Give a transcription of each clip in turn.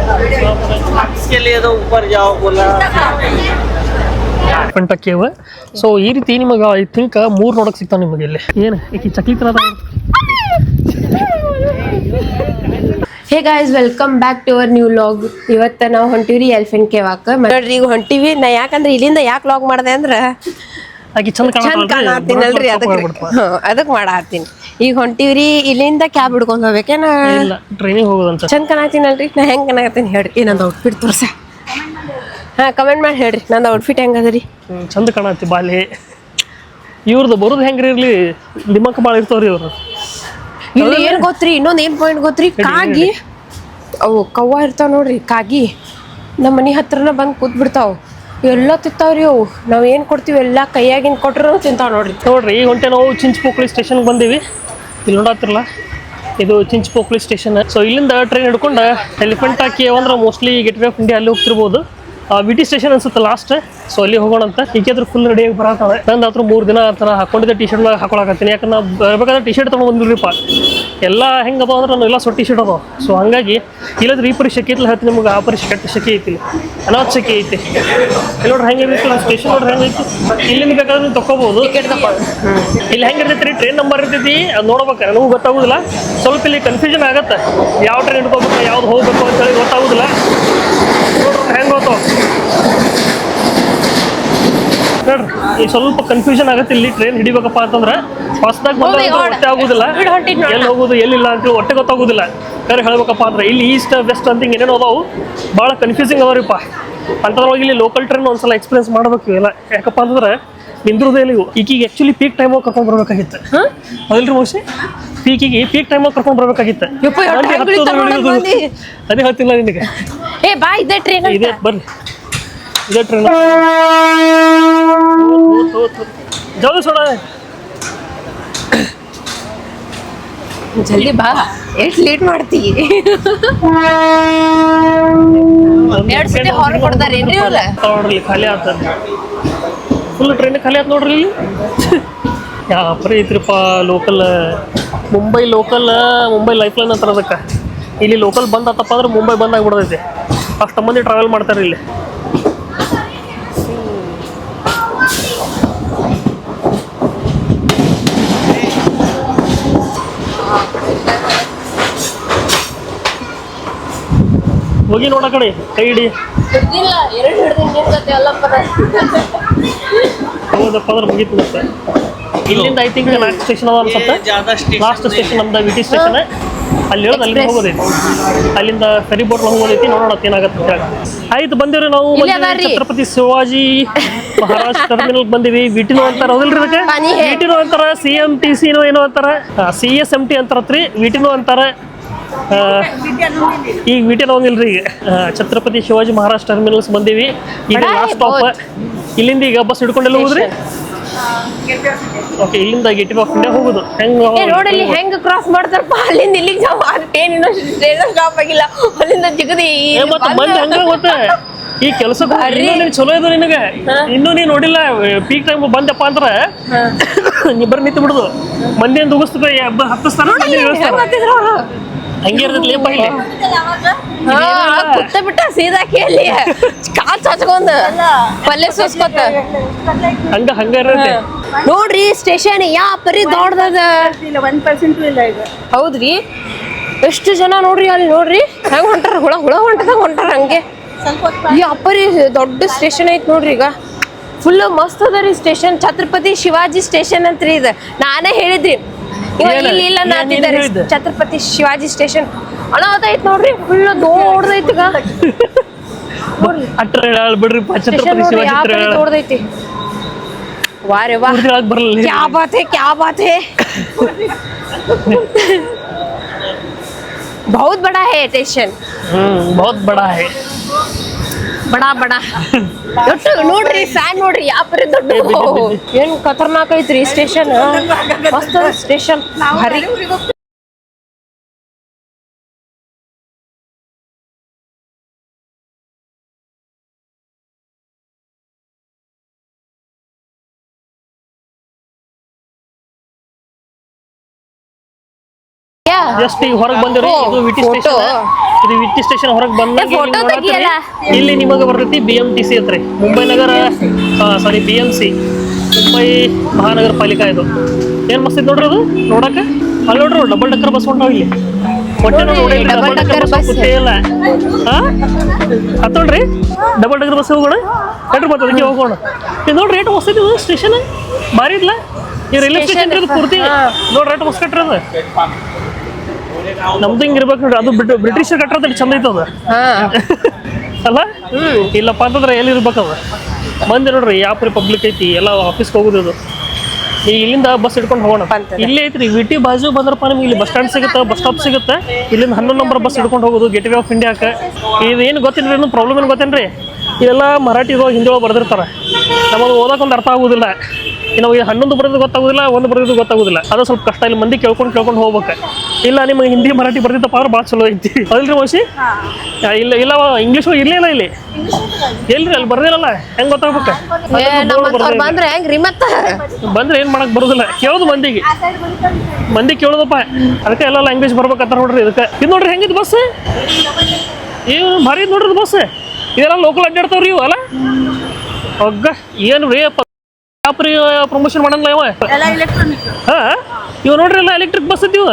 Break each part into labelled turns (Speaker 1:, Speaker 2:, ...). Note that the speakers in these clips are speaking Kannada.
Speaker 1: इसके लिए तो ऊपर जाओ बोला
Speaker 2: ಕೇವ್. ಸೊ ಈ ರೀತಿ ನಿಮಗೆ ಐ ಥಿಂಕ್ 3 ನೋಡಕ್ ಸಿಗ್ತಾವ ನಿಮಗೆ ಇಲ್ಲಿ. ಏನು ಈ ಚಕ್ಲಿ ತರ
Speaker 3: hey guys, welcome back to our new vlog. ಇವತ್ತು ನಾವು ಹೊಂಟಿವ್ರಿ ಎಲಿಫೆಂಟ್ ಕೇವಾಕ. ನೋಡ್ರಿ ಈಗ ಹೊಂಟಿವಿ ನಾ. ಯಾಕಂದ್ರೆ ಇಲ್ಲಿಂದ ಯಾಕೆ ವ್ಲಾಗ್ ಮಾಡಿದೆ ಅಂದ್ರೆ ಚಂದ ಕಾಣತ್ತೀನಲ್ರಿ, ಅದಕ್ಕೆ ಮಾಡತ್ತೀನಿ. ಈಗ ಹೊಂಟಿವ್ರಿ, ಇಲ್ಲಿಂದ ಕ್ಯಾಬ್ ಹಿಡ್ಕೊಂಡ್ ಹೋಗ್ಬೇಕೇನ
Speaker 2: ಟ್ರೈನಿಗೆ ಹೋಗೋದಂತ.
Speaker 3: ಚಂದ ಕಾಣತ್ತೀನಲ್ರಿ. ನಾ ಹೆಂಗ್ ಕಾಣತ್ತೀನಿ ಹೇಳ್ರಿ, ನಂದು ಔಟ್ಫಿಟ್ ತೋರ್ಸ. ಹಾ, ಕಮೆಂಟ್ ಮಾಡಿ ಹೇಳ್ರಿ ನಂದು ಔಟ್ಫಿಟ್ ಹೆಂಗದ್ರಿ.
Speaker 2: ಚಂದ ಕಾಣತ್ತಿ ಬಾಲಿ. ಇವ್ರದ್ದು ಬರೋದು ಹೆಂಗ್ರಿ ಇರ್ಲಿ, ದಿಮಾಕ್ ಭಾಳ ಇರ್ತಾವ್ರಿ ಇವ್ರು.
Speaker 3: ಇಲ್ಲಿ ಏನ್ ಗೊತ್ತ್ರಿ, ಇನ್ನೊಂದ್ ಏನ್ ಪಾಯಿಂಟ್ ಗೊತ್ತ್ರಿ, ಕಾಗಿ ಅವು ಕವ್ವ ಇರ್ತಾವ ನೋಡ್ರಿ. ಕಾಗಿ ನಮ್ಮ ಮನಿ ಹತ್ರನ ಬಂದ್ ಕೂತ್ ಬಿಡ್ತಾವ. ಎಲ್ಲ ತಿಂತಾವ್ರಿ ಅವು. ನಾವ್ ಏನ್ ಕೊಡ್ತೀವಿ ಎಲ್ಲ ಕೈಯಾಗಿನ್ ಕೊಟ್ರು ತಿಂತಾವ್ ನೋಡ್ರಿ.
Speaker 2: ನೋಡ್ರಿ ಈಗ ಹೊಂಟೆ ನಾವು ಚಿಂಚಪೋಕ್ಳಿ ಸ್ಟೇಷನ್ಗೆ ಬಂದೀವಿ. ಇಲ್ಲಿ ನೋಡತ್ತಿರಲ್ಲ, ಇದು ಚಿಂಚಪೋಕ್ಳಿ ಸ್ಟೇಷನ್. ಸೊ ಇಲ್ಲಿಂದ ಟ್ರೈನ್ ಹಿಡ್ಕೊಂಡು ಎಲಿಫೆಂಟ್ ಕೇವ್ ಅಂದ್ರೆ ಮೋಸ್ಟ್ಲಿ ಗೇಟ್ವೇ ಆಫ್ ಇಂಡಿಯಾ ಅಲ್ಲಿ ಹೋಗ್ತಿರ್ಬೋದು. ವಿ ಟಿ ಸ್ಟೇಷನ್ ಅನ್ಸುತ್ತೆ ಲಾಸ್ಟ್. ಸೊ ಅಲ್ಲಿ ಹೋಗೋಣ ಅಂತ. ಈಗಾದ್ರೂ ಫುಲ್ ರೆಡಿಯಾಗಿ ಬರತ್ತಾವೆ. ನಂದು ಹತ್ರ 3 ದಿನ ಆ ಥರ ಹಾಕೊಂಡಿದ್ದೆ ಟಿ ಶರ್ಟ್ ಹಾಕೊಳಕತ್ತೀನಿ. ಯಾಕಂದ್ರೆ ಬರ್ಬೇಕಾದ್ರೆ ಟಿ ಶರ್ಟ್ ತೊಗೊಂಡು ಬಂದಿಲ್ರಿಪ್ಪ. ಎಲ್ಲ ಹೆಂಗೆ ಅದಾವ ಅಂದ್ರೆ ಎಲ್ಲ ಟಿ ಶರ್ಟ್ ಅದಾವ. ಸೊ ಹಂಗಾಗಿ ಇಲ್ಲದ್ರೆ ಈ ಪರಿ ಶೆಕೆ ಐತಿಲ್ಲ ಹೇಳ್ತೀನಿ ನಿಮ್ಗೆ. ಆ ಪರಿ ಶೆಕೆ ಐತಿ, ಅನಾಥ ಶೆಕೆ ಐತಿ. ಇಲ್ಲಿ ನೋಡ್ರಿ ಹೆಂಗೆ ಇರ್ತಲ್ಲ ಸ್ಟೇಷನ್, ನೋಡ್ರಿ ಹೆಂಗೆ ಐತಿ. ಇಲ್ಲಿಂದ ಬೇಕಾದ್ರೆ ನೀವು ತೊಗೋಬೋದು. ಇಲ್ಲಿ ಹೆಂಗೆ ಇರ್ತೈತಿ, ಟ್ರೈನ್ ನಂಬರ್ ಇರ್ತೈತಿ, ಅದು ನೋಡ್ಬೇಕು. ನನಗೂ ಗೊತ್ತಾಗೋದಿಲ್ಲ. ಸ್ವಲ್ಪ ಇಲ್ಲಿ ಕನ್ಫ್ಯೂಷನ್ ಆಗುತ್ತೆ, ಯಾವ ಟ್ರೈನ್ ಹಿಡ್ಕೋಬೇಕು, ಯಾವ್ದು ಹೋಗ್ಬೇಕು ಅಂತೇಳಿ ಗೊತ್ತಾಗೋದಿಲ್ಲ. ನೋಡ್ರಿ ಹೆಂಗೆ ಗೊತ್ತಾವ ನೋಡ್ರಿ. ಈಗ ಸ್ವಲ್ಪ ಕನ್ಫ್ಯೂಷನ್ ಆಗುತ್ತೆ. ಇಲ್ಲಿ ಟ್ರೈನ್ ಹಿಡಿಬೇಕಪ್ಪ ಅಂತಂದ್ರೆ ಹೊಸದಾಗಿ ಗೊತ್ತೇ ಆಗೋದಿಲ್ಲ, ಎಲ್ಲಿ ಹೋಗೋದು ಎಲ್ಲಿಲ್ಲ ಅಂತೇಳಿ ಒಟ್ಟೆ ಗೊತ್ತಾಗೋದಿಲ್ಲ. ಬೇರೆ ಹೇಳ್ಬೇಕಪ್ಪ ಅಂದ್ರೆ ಇಲ್ಲಿ ಈಸ್ಟ್ ವೆಸ್ಟ್ ಅಂತ ಏನೇನೋ ಅದಾವು, ಭಾಳ ಕನ್ಫ್ಯೂಸಿಂಗ್ ಅದಾವ್ರಿಪ್ಪ. ಅಂಥದ್ರೊಳಗೆ ಇಲ್ಲಿ ಲೋಕಲ್ ಟ್ರೈನ್ ಒಂದ್ಸಲ ಎಕ್ಸ್ಪೀರಿಯನ್ಸ್ ಮಾಡ್ಬೇಕು ಇವೆಲ್ಲ. ಯಾಕಪ್ಪ ಅಂತಂದ್ರೆ ನಿಂದ್ರದೇ ಇಲ್ಲ ಇವು. ಈಗೀಗ ಆ್ಯಕ್ಚುಲಿ ಪೀಕ್ ಟೈಮಾಗಿ ಕರ್ಕೊಂಡು ಬರ್ಬೇಕಾಗಿತ್ತು. ಅದಲ್ರಿ ಮೋಸ್ಟ್ಲಿ ಪೀಕ್ ಟೈಮಾಗಿ ಕರ್ಕೊಂಡು ಬರ್ಬೇಕಾಗಿತ್ತು. ಅದೇ ಹೇಳ್ತಿಲ್ಲ ನಿನಗೆ. ಇದೆ ಬರ್ರಿ, ಇದೇ ಟ್ರೈನ್ ಜಲ್ದಿ ಸೋಡ.
Speaker 3: ಜಲ್ದಿ ಬಾ, ಎಷ್ಟು ಲೇಟ್ ಮಾಡ್ತೀ. 2 ಸತಿ ಹಾರ್ನ್ ಕೊಡ್ತಾರೇನ್ರಿ ಅವ್ರ?
Speaker 2: ನೋಡ್ರಿ ಖಾಲಿ ಆಗ್ತದ, ಫುಲ್ ಟ್ರೈನ್ ಖಾಲಿ ಆಯ್ತು ನೋಡ್ರಿ. ಇಲ್ಲಿ ಯಾವ ಪರಿ ಐತ್ರಿಪ್ಪ ಲೋಕಲ್. ಮುಂಬೈ ಲೈಫ್ ಲೈನ್ ಅಂತಾರೆ ಅದಕ್ಕೆ. ಇಲ್ಲಿ ಲೋಕಲ್ ಬಂದ್ ಆತಪ್ಪ ಅಂದ್ರೆ ಮುಂಬೈ ಬಂದ್ ಆಗಿಬಿಡ್ತೈತಿ. ಅಷ್ಟು ಮಂದಿ ಟ್ರಾವೆಲ್ ಮಾಡ್ತಾರೆ ಇಲ್ಲಿ. ಹೋಗಿ ನೋಡ ಕಡೆ ಕೈ ಹಿಡಿ. ಹೌದಪ್ಪ ಅಂದ್ರೆ ಮುಗೀತು. ಮತ್ತೆ ಇಲ್ಲಿಂದ ಐ ಥಿಂಕ್ 4 ಸ್ಟೇಷನ್ ಅದ ಅನ್ಸುತ್ತೆ. ಲಾಸ್ಟ್ ಸ್ಟೇಷನ್ ನಮ್ದು ವಿ ಟಿ ಸ್ಟೇಷನ್. ಅಲ್ಲಿ ಹೇಳೋದು ಅಲ್ಲಿಂದ ಹೋಗೋದೈತಿ. ಅಲ್ಲಿಂದ ಫೆರಿ ಬೋಟ್ ಹೋಗೋದೈತಿ. ನೋಡೋಣ ಏನಾಗತ್ತೆ. ಆಯ್ತು, ಬಂದಿವ್ರಿ ನಾವು. ಛತ್ರಪತಿ ಶಿವಾಜಿ ಮಹಾರಾಜ್ ಟರ್ಮಿನಲ್ ಬಂದಿವಿ. ವಿಟಿನೋ ಅಂತಾರ, ಹೌದಿಲ್ರಿ ಇದಕ್ಕೆ? ವಿಟಿನೋ ಅಂತಾರ, CMTC ಏನೋ ಅಂತಾರ, CSMT ಅಂತಾರತ್ರಿ. ವಿಟಿನೋ ಅಂತಾರ. ಈಗ ವಿಟಿನೋ ಹೋಗಿಲ್ರಿ. ಈಗ ಛತ್ರಪತಿ ಶಿವಾಜಿ ಮಹಾರಾಜ್ ಟರ್ಮಿನಲ್ಸ್ ಬಂದೀವಿ. ಈಗ ಲಾಸ್ಟ್ ಸ್ಟಾಪ್. ಇಲ್ಲಿಂದ ಈಗ ಬಸ್ ಹಿಡ್ಕೊಂಡೆಲ್ಲ ಹೋಗುದ್ರಿ. ಓಕೆ, ಇಲ್ಲಿಂದ ಗೇಟ್ವೇ ಆಫ್ ಇಂಡಿಯಾ ಹೋಗುದು.
Speaker 3: ನೋಡಿ ಹೆಂಗ್ ಕ್ರಾಸ್ ಮಾಡ್ತಾರಪ್ಪ. ಅಲ್ಲಿಂದ ಇಲ್ಲಿಗೆ ಟ್ರೈನ್ ಸ್ಟಾಪ್ ಆಗಿಲ್ಲ. ಅಲ್ಲಿಂದ ಜಿಗದಿ
Speaker 2: ಮಂದಿ ಹಂಗ ಗೊತ್ತ. ಈ ಕೆಲಸಕ್ಕೆ ಚಲೋ ಇದು ನಿನಗೆ. ಇನ್ನೂ ನೀ ನೋಡಿಲ್ಲ, ಪೀಕ್ ಟೈಮ್ ಬಂದಪ್ಪ ಅಂದ್ರ ನೀ ಬರೀ ನಿಂತು ಬಿಡುದು. ಮಂದಿ ಅಂತ ಉಗಿಸ್ತ ಹತ್ತಿಸ್ತಾನ. ಹಂಗೆ ಇರ್ತೈತಿ ಲೇಪ. ಇಲ್ಲಿ
Speaker 3: ಕುತ್ತ ಬಿಟ್ಟ ಸೀದಾ ಕೇಳಿ ಕಾಲ್ ಚಾಚ್ಕೊಂಡ್ ಪಲ್ಯ ಸೋಸ್ಕೊತ
Speaker 2: ಹಂಗ ಇರತ್ತೆ
Speaker 3: ನೋಡ್ರಿ. ಸ್ಟೇಷನ್ ಯಾವ ಪರಿ ದೊಡ್ಡದ.
Speaker 4: 1% ಇಲ್ಲ ಇದು.
Speaker 3: ಹೌದ್ರಿ, ಎಷ್ಟು ಜನ ನೋಡ್ರಿ. ಅಲ್ಲಿ ನೋಡ್ರಿ ಹೆಂಗ್ ಹೊಂಟಾರ, ಹುಳ ಹೊಂಟದಂಗ ಹೊಂಟಾರ. ಹಂಗೆ ಈ ಅಪ್ಪರಿ ದೊಡ್ಡ ಸ್ಟೇಷನ್ ಐತ್ ನೋಡ್ರಿ. ಈಗ ಫುಲ್ ಮಸ್ತ್ ಅದ ರೀ ಸ್ಟೇಷನ್. ಛತ್ರಪತಿ ಶಿವಾಜಿ ಸ್ಟೇಷನ್ ಅಂತ್ರಿ ಇದು. ನಾನೇ ಹೇಳಿದ್ರಿ ಇಲ್ಲ ನಾತಿದ್ದಾರೆ. ಛತ್ರಪತಿ ಶಿವಾಜಿ ಸ್ಟೇಷನ್ ಅನಾಥೈತ್ ನೋಡ್ರಿ. ಫುಲ್ ದೊಡ್ಡದೈತಿ.
Speaker 2: ಬಿಡ್ರಿ
Speaker 3: ದೊಡ್ಡದೈತಿ. ವಾರೆ ವಾ, ಕ್ಯಾ ಬಾತ್ ಹೈ. बहुत बड़ा है स्टेशन.
Speaker 2: बहुत बड़ा है.
Speaker 3: ಬಡ ನೋಡ್ರಿ, ಫ್ಯಾನ್ ನೋಡ್ರಿ ಯಾವ ಪರಿ ದೊಡ್ಡ. ಏನ್ ಖತರ್ನಾಕ್ ಐತ್ರಿ ಸ್ಟೇಷನ್. ಮಸ್ತ್ ಸ್ಟೇಷನ್. ಹರಿ
Speaker 2: ಜಸ್ಟ್ ಈಗ ಹೊರಗೆ ಬಂದಿರಿ ಇದು ವಿಟಿ ಸ್ಟೇಷನ್. ಇದು ವಿಟಿ ಸ್ಟೇಷನ್ ಹೊರಗೆ ಬಂದಾಗ
Speaker 3: photo ತೆಗಿಯಲ್ಲ.
Speaker 2: ಇಲ್ಲಿ ನಿಮಗೆ ಬರ್ತೈತಿ BMTC ಹತ್ರ ಮುಂಬೈ ನಗರ ಸಾರಿ BMC ಮುಂಬೈ ಮಹಾನಗರ ಪಾಲಿಕಾ. ಇದು ಏನ್ ಮಸ್ತ್ ಐತಿ ನೋಡ್ರಿ ಅದು ನೋಡಕ. ಅಲ್ಲಿ ನೋಡ್ರಿ ಡಬಲ್ ಡಕ್ಕರ್ ಬಸ್ ಹೊಂಟಾವ ಇಲ್ಲಿ. ಹೊಟ್ಟೆ ನೋಡಿ ಡಬಲ್ ಡಕ್ಕರ್ ಬಸ್ ಇಲ್ಲ ಹತ್ತೋಣ್ರಿ ಡಬಲ್ ಡಕ್ಕರ್ ಬಸ್ ಹೋಗೋಣ ಕಟ್ರಿ ಮತ್ತೆ ಅದಕ್ಕೆ ಹೋಗೋಣ. ಇದು ನೋಡ್ರಿ ರೇಟ್ ಮಸ್ತ್ ಐತಿ ಇದು ಸ್ಟೇಷನ್ ಭಾರಿ ಇಲ್ಲ. ಈ ರೈಲ್ವೆ ಸ್ಟೇಷನ್ ಪೂರ್ತಿ ನೋಡ್ರಿ ರೇಟ್ ಮಸ್ತ್ ಕಟ್ರಿ ಅದು. ನಮ್ದು ಹಿಂಗ್ ಇರ್ಬೇಕು ನೋಡ್ರಿ. ಅದು ಬ್ರಿಟಿಷರ್ ಕಟ್ಟಿರೋದು ಚಂದ ಐತದ ಅಲ್ಲ. ಇಲ್ಲಪ್ಪ ಅಂತಂದ್ರೆ ಎಲ್ಲಿ ಇರ್ಬೇಕದ ಮಂದಿ ನೋಡ್ರಿ ಯಾವ ಪಬ್ಲಿಕ್ ಐತಿ ಎಲ್ಲ ಆಫೀಸ್ಗೆ ಹೋಗುದು. ಅದು ಈಗ ಇಲ್ಲಿಂದ ಬಸ್ ಹಿಡ್ಕೊಂಡು ಹೋಗೋಣ. ಇಲ್ಲೇ ಐತ್ರಿ ವಿಟಿ ಬಾಜು ಬಂದ್ರಪ್ಪ ನಿಮ್ಗೆ ಇಲ್ಲಿ ಬಸ್ ಸ್ಟ್ಯಾಂಡ್ ಸಿಗುತ್ತೆ, ಬಸ್ ಸ್ಟಾಪ್ ಸಿಗುತ್ತೆ. ಇಲ್ಲಿಂದ 11 ನಂಬರ್ ಬಸ್ ಹಿಡ್ಕೊಂಡು ಹೋಗೋದು ಗೇಟ್ ವೇ ಆಫ್ ಇಂಡಿಯಾಕ್ಕೆ. ಇದೇನು ಗೊತ್ತೇನ್ರಿ ಏನು ಪ್ರಾಬ್ಲಮ್ ಏನು ಗೊತ್ತೇನ್ರಿ, ಇದೆಲ್ಲ ಮರಾಠಿ ಹಿಂದಿ ಒಳಗೆ ಬರ್ದಿರ್ತಾರೆ. ನಮಗೆ ಓದಕ್ಕೊಂದು ಅರ್ಥ ಆಗೋದಿಲ್ಲ. ನಾವು 11 ಬರೋದು ಗೊತ್ತಾಗೋದಿಲ್ಲ, 1 ಬರೋದು ಗೊತ್ತಾಗೋದಿಲ್ಲ. ಅದು ಸ್ವಲ್ಪ ಕಷ್ಟ. ಇಲ್ಲಿ ಮಂದಿ ಕೇಳ್ಕೊಂಡು ಹೋಗ್ಬೇಕು. ಇಲ್ಲ ನಿಮಗೆ ಹಿಂದಿ ಮರಾಠಿ ಬರ್ದಿತ್ತಪ್ಪ ಅಂದ್ರೆ ಭಾಳ ಚಲೋ ಐತಿ ಅಲ್ರಿ ಮೋಸಿ. ಇಲ್ಲ ಇಂಗ್ಲೀಷ್ ಇರ್ಲಿಲ್ಲ ಇಲ್ಲಿ ಎಲ್ರಿ ಅಲ್ಲಿ ಬರ್ದಿರಲ್ಲ ಹೆಂಗ್ ಗೊತ್ತಾಗ್ಬೇಕು.
Speaker 3: ಬಂದ್ರೆ ಹೆಂಗ್ರಿ ಮತ್ತ
Speaker 2: ಬಂದ್ರೆ ಏನ್ ಮಾಡಕ್ ಬರೋದಿಲ್ಲ. ಕೇಳೋದು ಮಂದಿ ಕೇಳೋದಪ್ಪ. ಅದಕ್ಕೆ ಎಲ್ಲ ಲ್ಯಾಂಗ್ವೇಜ್ ಬರ್ಬೇಕಂತ ನೋಡ್ರಿ. ಇದಕ್ಕೆ ಇದು ನೋಡ್ರಿ ಹೆಂಗಿದ್ ಬಸ್. ಏನು ಭಾರಿ ನೋಡ್ರಿ ಬಸ್. ಇದೆಲ್ಲ ಲೋಕಲ್ ಅಡ್ಡಾಡ್ತಾವ್ರಿ ಇವು ಅಲ್ಲ. ಒಗ್ಗ ಏನು ರೀ ಪ್ರಮೋಷನ್ ಮಾಡಂಗಿಲ್ಲ ಇವ. ಹಾ ಇವ್ ನೋಡ್ರಿ ಎಲ್ಲ ಎಲೆಕ್ಟ್ರಿಕ್ ಬಸ್ ಐತಿ. ಇವ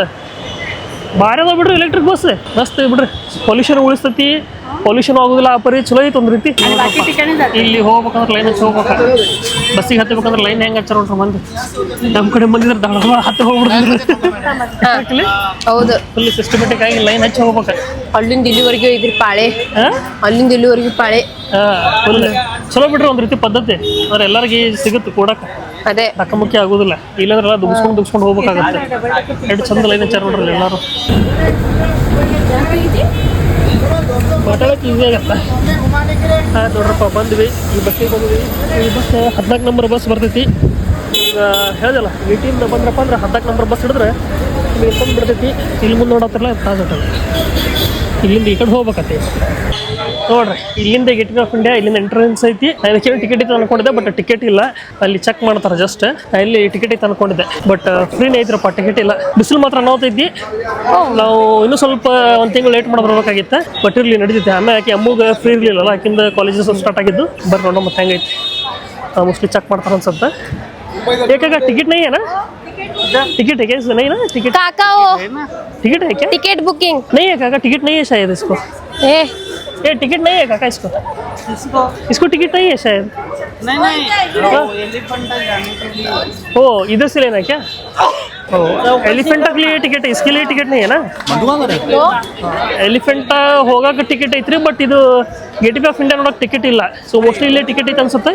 Speaker 2: ಭಾರಿ ಅದಾವ ಬಿಡ್ರಿ ಎಲೆಕ್ಟ್ರಿಕ್ ಬಸ್. ಮಸ್ತ್ ಬಿಡ್ರಿ. ಪೊಲ್ಯೂಷನ್ ಉಳಿಸ್ತೈತಿ, ಪೊಲ್ಯೂಷನ್ ಆಗೋದಿಲ್ಲ. ಚಲೋ ಐತಿ ಒಂದ್ ರೀತಿ. ಇಲ್ಲಿ ಹೋಗ್ಬೇಕಂದ್ರೆ ಲೈನ್ ಹಚ್ಚಿ ಹೋಗ್ಬೇಕು. ಬಸ್ಸಿಗೆ ಹತ್ತಬೇಕಂದ್ರೆ ಲೈನ್ ಹೆಂಗ್ ಹಚ್ಚಾರ ನೋಡ್ರಿ ಮಂದಿ. ನಮ್ಮ ಕಡೆ ಬಂದಿದ್ರೆ ದಳ ಹತ್ತಿ ಹೋಗ್ಬಿಡ್ತಿದ್ರು.
Speaker 3: ಹೌದು
Speaker 2: ಫುಲ್ ಸಿಸ್ಟಮೆಟಿಕ್ ಆಗಿ ಲೈನ್ ಹಚ್ಚಿ ಹೋಗ್ಬೇಕು.
Speaker 3: ಅಲ್ಲಿಂದ ಇಲ್ಲಿವರೆಗೂ ಇದ್ರಿ ಪಾಳೆ. ಅಲ್ಲಿಂದ ಇಲ್ಲಿವರೆಗೂ ಪಾಳೆ.
Speaker 2: ಫುಲ್ ಚಲೋ ಬಿಡ್ರಿ ಒಂದ್ ರೀತಿ ಪದ್ಧತಿ. ಅಂದ್ರೆ ಎಲ್ಲರಿಗೆ ಸಿಗುತ್ತೆ ಕೂಡಕ.
Speaker 3: ಅದೇ
Speaker 2: ಮುಖ್ಯ ಆಗೋದಿಲ್ಲ. ಇಲ್ಲಾಂದ್ರೆ ಎಲ್ಲ ದುಗ್ಸ್ಕೊಂಡು ಹೋಗ್ಬೇಕಾಗತ್ತೆ. ಎರಡು ಚಂದ ಲೈನ್ ಹಚ್ಚಾರ ನೋಡ್ರಿ ಎಲ್ಲಾರು. ಮಾತಾಡಕ್ಕೆ ಈಸಿ ಆಗತ್ತ. ನೋಡ್ರಪ್ಪ ಬಂದ್ವಿ ಈ ಬಸ್ಸಿಗೆ ಬಂದ್ವಿ. ಈ ಬಸ್ 14 ನಂಬರ್ ಬಸ್ ಬರ್ತೈತಿ. ಈಗ ಹೇಳಿದಲ್ಲ ವಿಟಿಯಿಂದ ಬಂದ್ರಪ್ಪ ಅಂದ್ರೆ 14 ನಂಬರ್ ಬಸ್ ಹಿಡಿದ್ರೆ ಇಲ್ಲಿ ಬಂದು ಬಿಡ್ತೈತಿ. ಇಲ್ಲಿ ಮುಂದೆ ನೋಡತ್ತಿರಲ್ಲ ತಾಜ್ ಹೋಟೆಲ್. ಇಲ್ಲಿಂದ ಈ ಕಡೆ ಹೋಗ್ಬೇಕತ್ತೆ ನೋಡ್ರಿ. ಇಲ್ಲಿಂದ ಗೇಟ್ ವೇ ಆಫ್ ಇಂಡಿಯಾ. ಇಲ್ಲಿಂದ ಎಂಟ್ರೆನ್ಸ್ ಐತಿ. ಅದಕ್ಕೆ ಟಿಕೆಟ್ ಇತ್ತು ಅನ್ಕೊಂಡಿದ್ದೆ, ಬಟ್ ಟಿಕೆಟ್ ಇಲ್ಲ. ಅಲ್ಲಿ ಚೆಕ್ ಮಾಡ್ತಾರೆ ಜಸ್ಟ್. ಇಲ್ಲಿ ಟಿಕೆಟ್ ಇತ್ತು ಅನ್ಕೊಂಡಿದ್ದೆ, ಬಟ್ ಫ್ರೀನೇ ಐತ್ರಪ್ಪ, ಟಿಕೆಟ್ ಇಲ್ಲ. ಬಿಸಿಲು ಮಾತ್ರ ಅನ್ನೋತೈತಿ. ನಾವು ಇನ್ನೂ ಸ್ವಲ್ಪ 1 ತಿಂಗಳು ಲೇಟ್ ಮಾಡಿ ಬರ್ಬೇಕಾಗಿತ್ತು, ಬಟ್ ಇರ್ಲಿ ನಡೀತೈತೆ. ಆಮೇಲೆ ಯಾಕೆ ಅಮ್ಮಗೆ ಫ್ರೀ ಇರಲಿಲ್ಲ, ಆಕಿಂದ ಕಾಲೇಜಸ್ ಸ್ಟಾರ್ಟ್ ಆಗಿದ್ದು. ಬರ್ರಿ ನೋಡೋ ಮತ್ತೆ ಹೆಂಗೈತಿ. ಮೋಸ್ಟ್ಲಿ ಚೆಕ್ ಮಾಡ್ತಾರೆ ಅನ್ಸುತ್ತೆ. ಏಕಾಗ ಟಿಕೆಟ್ ನೈ ಏನಾ टिकट है क्या इसको? नहीं ना टिकट
Speaker 3: काका वो
Speaker 2: टिकट है क्या?
Speaker 3: टिकट बुकिंग
Speaker 2: नहीं है काका, टिकट नहीं है शायद इसको. ये टिकट नहीं है काका इसको. इसको टिकट नहीं है शायद.
Speaker 1: नहीं एलिफेंट जाने के लिए.
Speaker 2: ओ इधर से लेना है क्या? एलिफेंट के लिए टिकट है, इसके लिए टिकट नहीं है ना. एलिफेंट होगा टिकट ಐತ್ರಿ, ಬಟ್ ಇದು ಗೇಟ್ ವೇ ಆಫ್ ಇಂಡಿಯಾ ನೋಡಕ್ ಟಿಕೆಟ್ ಇಲ್ಲ. ಸೊ ಮೋಸ್ಟ್ಲಿ ಇಲ್ಲೇ ಟಿಕೆಟ್ ಐತೆ ಅನ್ಸುತ್ತೆ.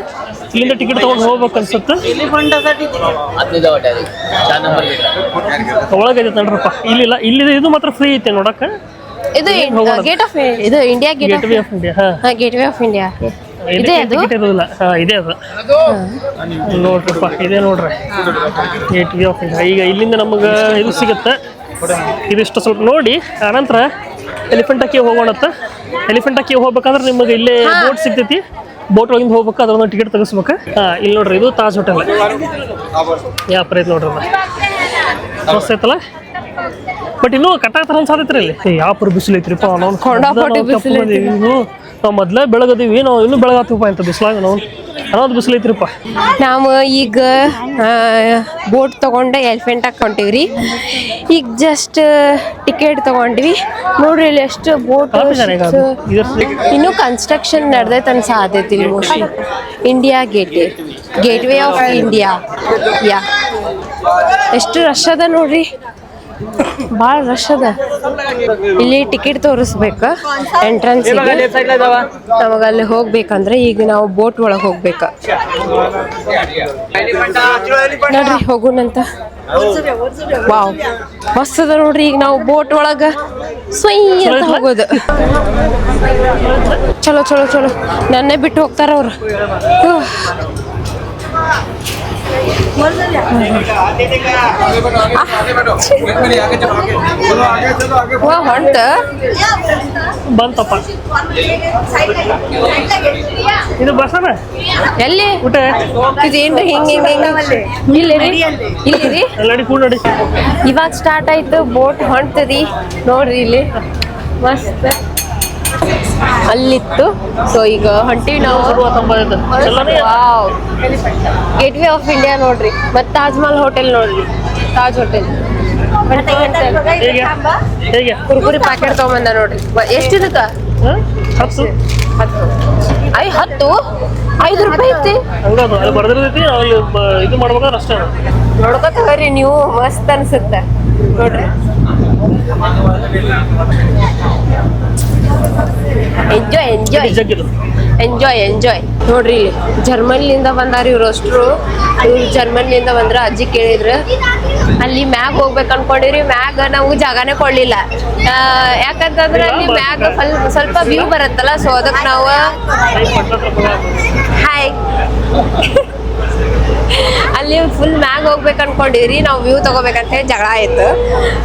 Speaker 2: ಇಲ್ಲಿಂದ ಟಿಕೆಟ್ ತಗೊಂಡು ಹೋಗ್ಬೇಕು ಅನ್ಸುತ್ತೆ. ಒಳಗೈತೆ ನೋಡ್ರಪ್ಪ. ಇಲ್ಲಿಲ್ಲ, ಇಲ್ಲಿ ಇದು ಮಾತ್ರ ಫ್ರೀ ಐತೆ ನೋಡಕ್ಕ.
Speaker 3: ಇದು ಗೇಟ್ ಆಫ್ ಇದು India
Speaker 2: gateway of India. ಹಾ
Speaker 3: ಗೇಟ್ ವೇ ಆಫ್ ಇಂಡಿಯಾ ಇದೆ. ಅದು
Speaker 2: ಟಿಕೆಟ್ ಇರೋದಿಲ್ಲ. ಇದೆ ಅದು ನೋಡ್ರಪ್ಪ. ಇದೆ ನೋಡ್ರಿ ಗೇಟ್ ವೇ ಆಫ್ ಇಂಡಿಯಾ. ಈಗ ಇಲ್ಲಿಂದ ನಮಗೆ ಇದು ಸಿಗುತ್ತೆ. ಇದಿಷ್ಟು ಸ್ವಲ್ಪ ನೋಡಿ ಆನಂತರ ಎಲಿಫೆಂಟ್ ಕೇವ್ ಹೋಗೋಣತ್ತ. ಎಲಿಫೆಂಟ್ ಕೇವ್ ಹೋಗ್ಬೇಕಂದ್ರೆ ನಿಮಗೆ ಇಲ್ಲೇ ಬೋಟ್ ಸಿಗ್ತೈತಿ. ಬೋಟ್ ಒಳಗಿಂದ ಹೋಗ್ಬೇಕು, ಅದೊಂದು ಟಿಕೆಟ್ ತೆಗಿಸ್ಬೇಕು. ಇಲ್ಲಿ ನೋಡ್ರಿ ಇದು ತಾಜ್ ಹೋಟೆಲ್. ಯಾಪ್ರ ಐತೆ ನೋಡ್ರಿ, ಮಸ್ತ್ ಐತಲ್ಲ. ಬಟ್ ಇನ್ನೂ ಕಟ್ಟಾಗ್ತಾರ ಅನ್ಸಾತೈತ್ರಿ ಇಲ್ಲಿ. ಯಾಪುರ ಬಿಸಿಲು ಐತ್ರಿಪ್ಪ. ನಾವು ಮೊದ್ಲೇ ಬೆಳಗದೀವಿ, ನಾವು ಇನ್ನೂ ಬೆಳಗಾತೀವಪ್ಪ ಅಂತ ಬಿಸಿಲಾಗ. ನಾವು ಅನ್ನೋದು ಬಿಸಿಲು ಐತ್ರಿಪ್ಪ.
Speaker 3: ನಾವು ಈಗ ಬೋಟ್ ತೊಗೊಂಡು ಎಲಿಫೆಂಟಾಗಿ ಹೊಂಟೀವ್ರಿ. ಈಗ ಜಸ್ಟ್ ಟಿಕೆಟ್ ತೊಗೊಂಡ್ವಿ ನೋಡ್ರಿ. ಇಲ್ಲಿ ಎಷ್ಟು ಬೋಟ್ ಇನ್ನೂ ಕನ್ಸ್ಟ್ರಕ್ಷನ್ ನಡೆದೈತೆ ಅನ್ಸಾತೈತಿ ಇಲ್ಲಿ. Mostly India gateway of India. ಯಾ ಎಷ್ಟು ರಶ್ ಅದ ನೋಡ್ರಿ, ಭಾಳ ರಶ್ ಅದ. ಇಲ್ಲಿ ಟಿಕೆಟ್ ತೋರಿಸ್ಬೇಕು ಎಂಟ್ರೆನ್ಸ್. ನಮಗ ಅಲ್ಲಿ ಹೋಗ್ಬೇಕಂದ್ರೆ ಈಗ ನಾವು ಬೋಟ್ ಒಳಗೆ ಹೋಗ್ಬೇಕ ನೋಡ್ರಿ. ಹೋಗುನಂತ. ವಾವ್ ಮಸ್ತ್ ಅದ ನೋಡ್ರಿ. ಈಗ ನಾವು ಬೋಟ್ ಒಳಗ ಸ್ವೈ ಅಂತ ಹೋಗೋದು. ಚಲೋ ಚಲೋ ಚಲೋ. ನನ್ನೇ ಬಿಟ್ಟು ಹೋಗ್ತಾರ ಅವ್ರು. ಹೊಂಟ
Speaker 2: ಬಂತಪ್ಪ ಇದು ಬಸನ
Speaker 3: ಎಲ್ಲಿ
Speaker 2: ಊಟ
Speaker 3: ಇದೇನ್ರಿ ಹಿಂಗ ಹಿಂಗ ಹಿಂಗ ಇಲ್ಲಿರಿ ಇಲ್ಲಿರಿ
Speaker 2: ಎಲ್ಲಡಿ ಕೂಡ ನೋಡಿ
Speaker 3: ಇವಾಗ ಸ್ಟಾರ್ಟ್ ಆಯ್ತು ಬೋಟ್ ಹೊಂಟದಿ ನೋಡ್ರಿ ಇಲ್ಲಿ ಮಸ್ತ್ ಅಲ್ಲಿತ್ತು ಸೊ ಈಗ ಹೊಂಟಿವಿ ನಾವು wow gate way of India ನೋಡ್ರಿ ಮತ್ತೆ ತಾಜ್ ಮಹಲ್ ಹೋಟೆಲ್ ನೋಡ್ರಿ ತಾಜ್ ಹೋಟೆಲ್
Speaker 2: ಹೇಗೆ ಹೇಗೆ
Speaker 3: ಕುರ್ಕುರಿ ಪ್ಯಾಕೆಟ್ ತಗೊಂಬಂದ ನೋಡ್ರಿ ಎಷ್ಟಿರುತ್ತ
Speaker 2: 10
Speaker 3: 10 5 ರೂಪಾಯಿ ಐತಿ
Speaker 2: ಹಂಗದು ಅಲ್ಲಿ ಬರ್ದಿರ್ತೈತಿ ಅಲ್ಲಿ ಇದು ಮಾಡ್ಬೇಕಾದ್ರೆ ಅಷ್ಟೇ
Speaker 3: ನೋಡ್ಕೊತ ಹೋಗ್ರಿ ನೀವು ಮಸ್ತ್ ಅನ್ಸುತ್ತೆ ನೋಡ್ರಿ ಎಂಜಾಯ್ ಎಂಜಾಯ್
Speaker 2: ಜಗ್ಗಿದು
Speaker 3: ಎಂಜಾಯ್ ಎಂಜಾಯ್ ನೋಡ್ರಿ ಇಲ್ಲಿ ಜರ್ಮನಿಲಿಂದ ಬಂದಾರ ಇವ್ರು ಅಷ್ಟ್ರು ಇವ್ರು ಜರ್ಮನಿಲಿಂದ ಬಂದ್ರ ಅಜ್ಜಿ ಕೇಳಿದ್ರು ಅಲ್ಲಿ ಮ್ಯಾಗ್ ಹೋಗ್ಬೇಕು ಅನ್ಕೊಂಡಿರಿ ಮ್ಯಾಗ್ ನಮ್ಗೆ ಜಾಗನೇ ಕೊಡ್ಲಿಲ್ಲ ಯಾಕಂತಂದ್ರೆ ಅಲ್ಲಿ ಮ್ಯಾಗ್ ಸ್ವಲ್ಪ ವ್ಯೂ ಬರುತ್ತಲ್ಲ ಸೊ ಅದಕ್ಕೆ ನಾವು ಹಾಯ್ ಅಲ್ಲಿ ಫುಲ್ ಮ್ಯಾಗ್ ಹೋಗ್ಬೇಕು ಅನ್ಕೊಂಡಿರಿ ನಾವು ವ್ಯೂ ತಗೋಬೇಕಂತ ಹೇಳಿ ಜಗಳ ಆಯ್ತು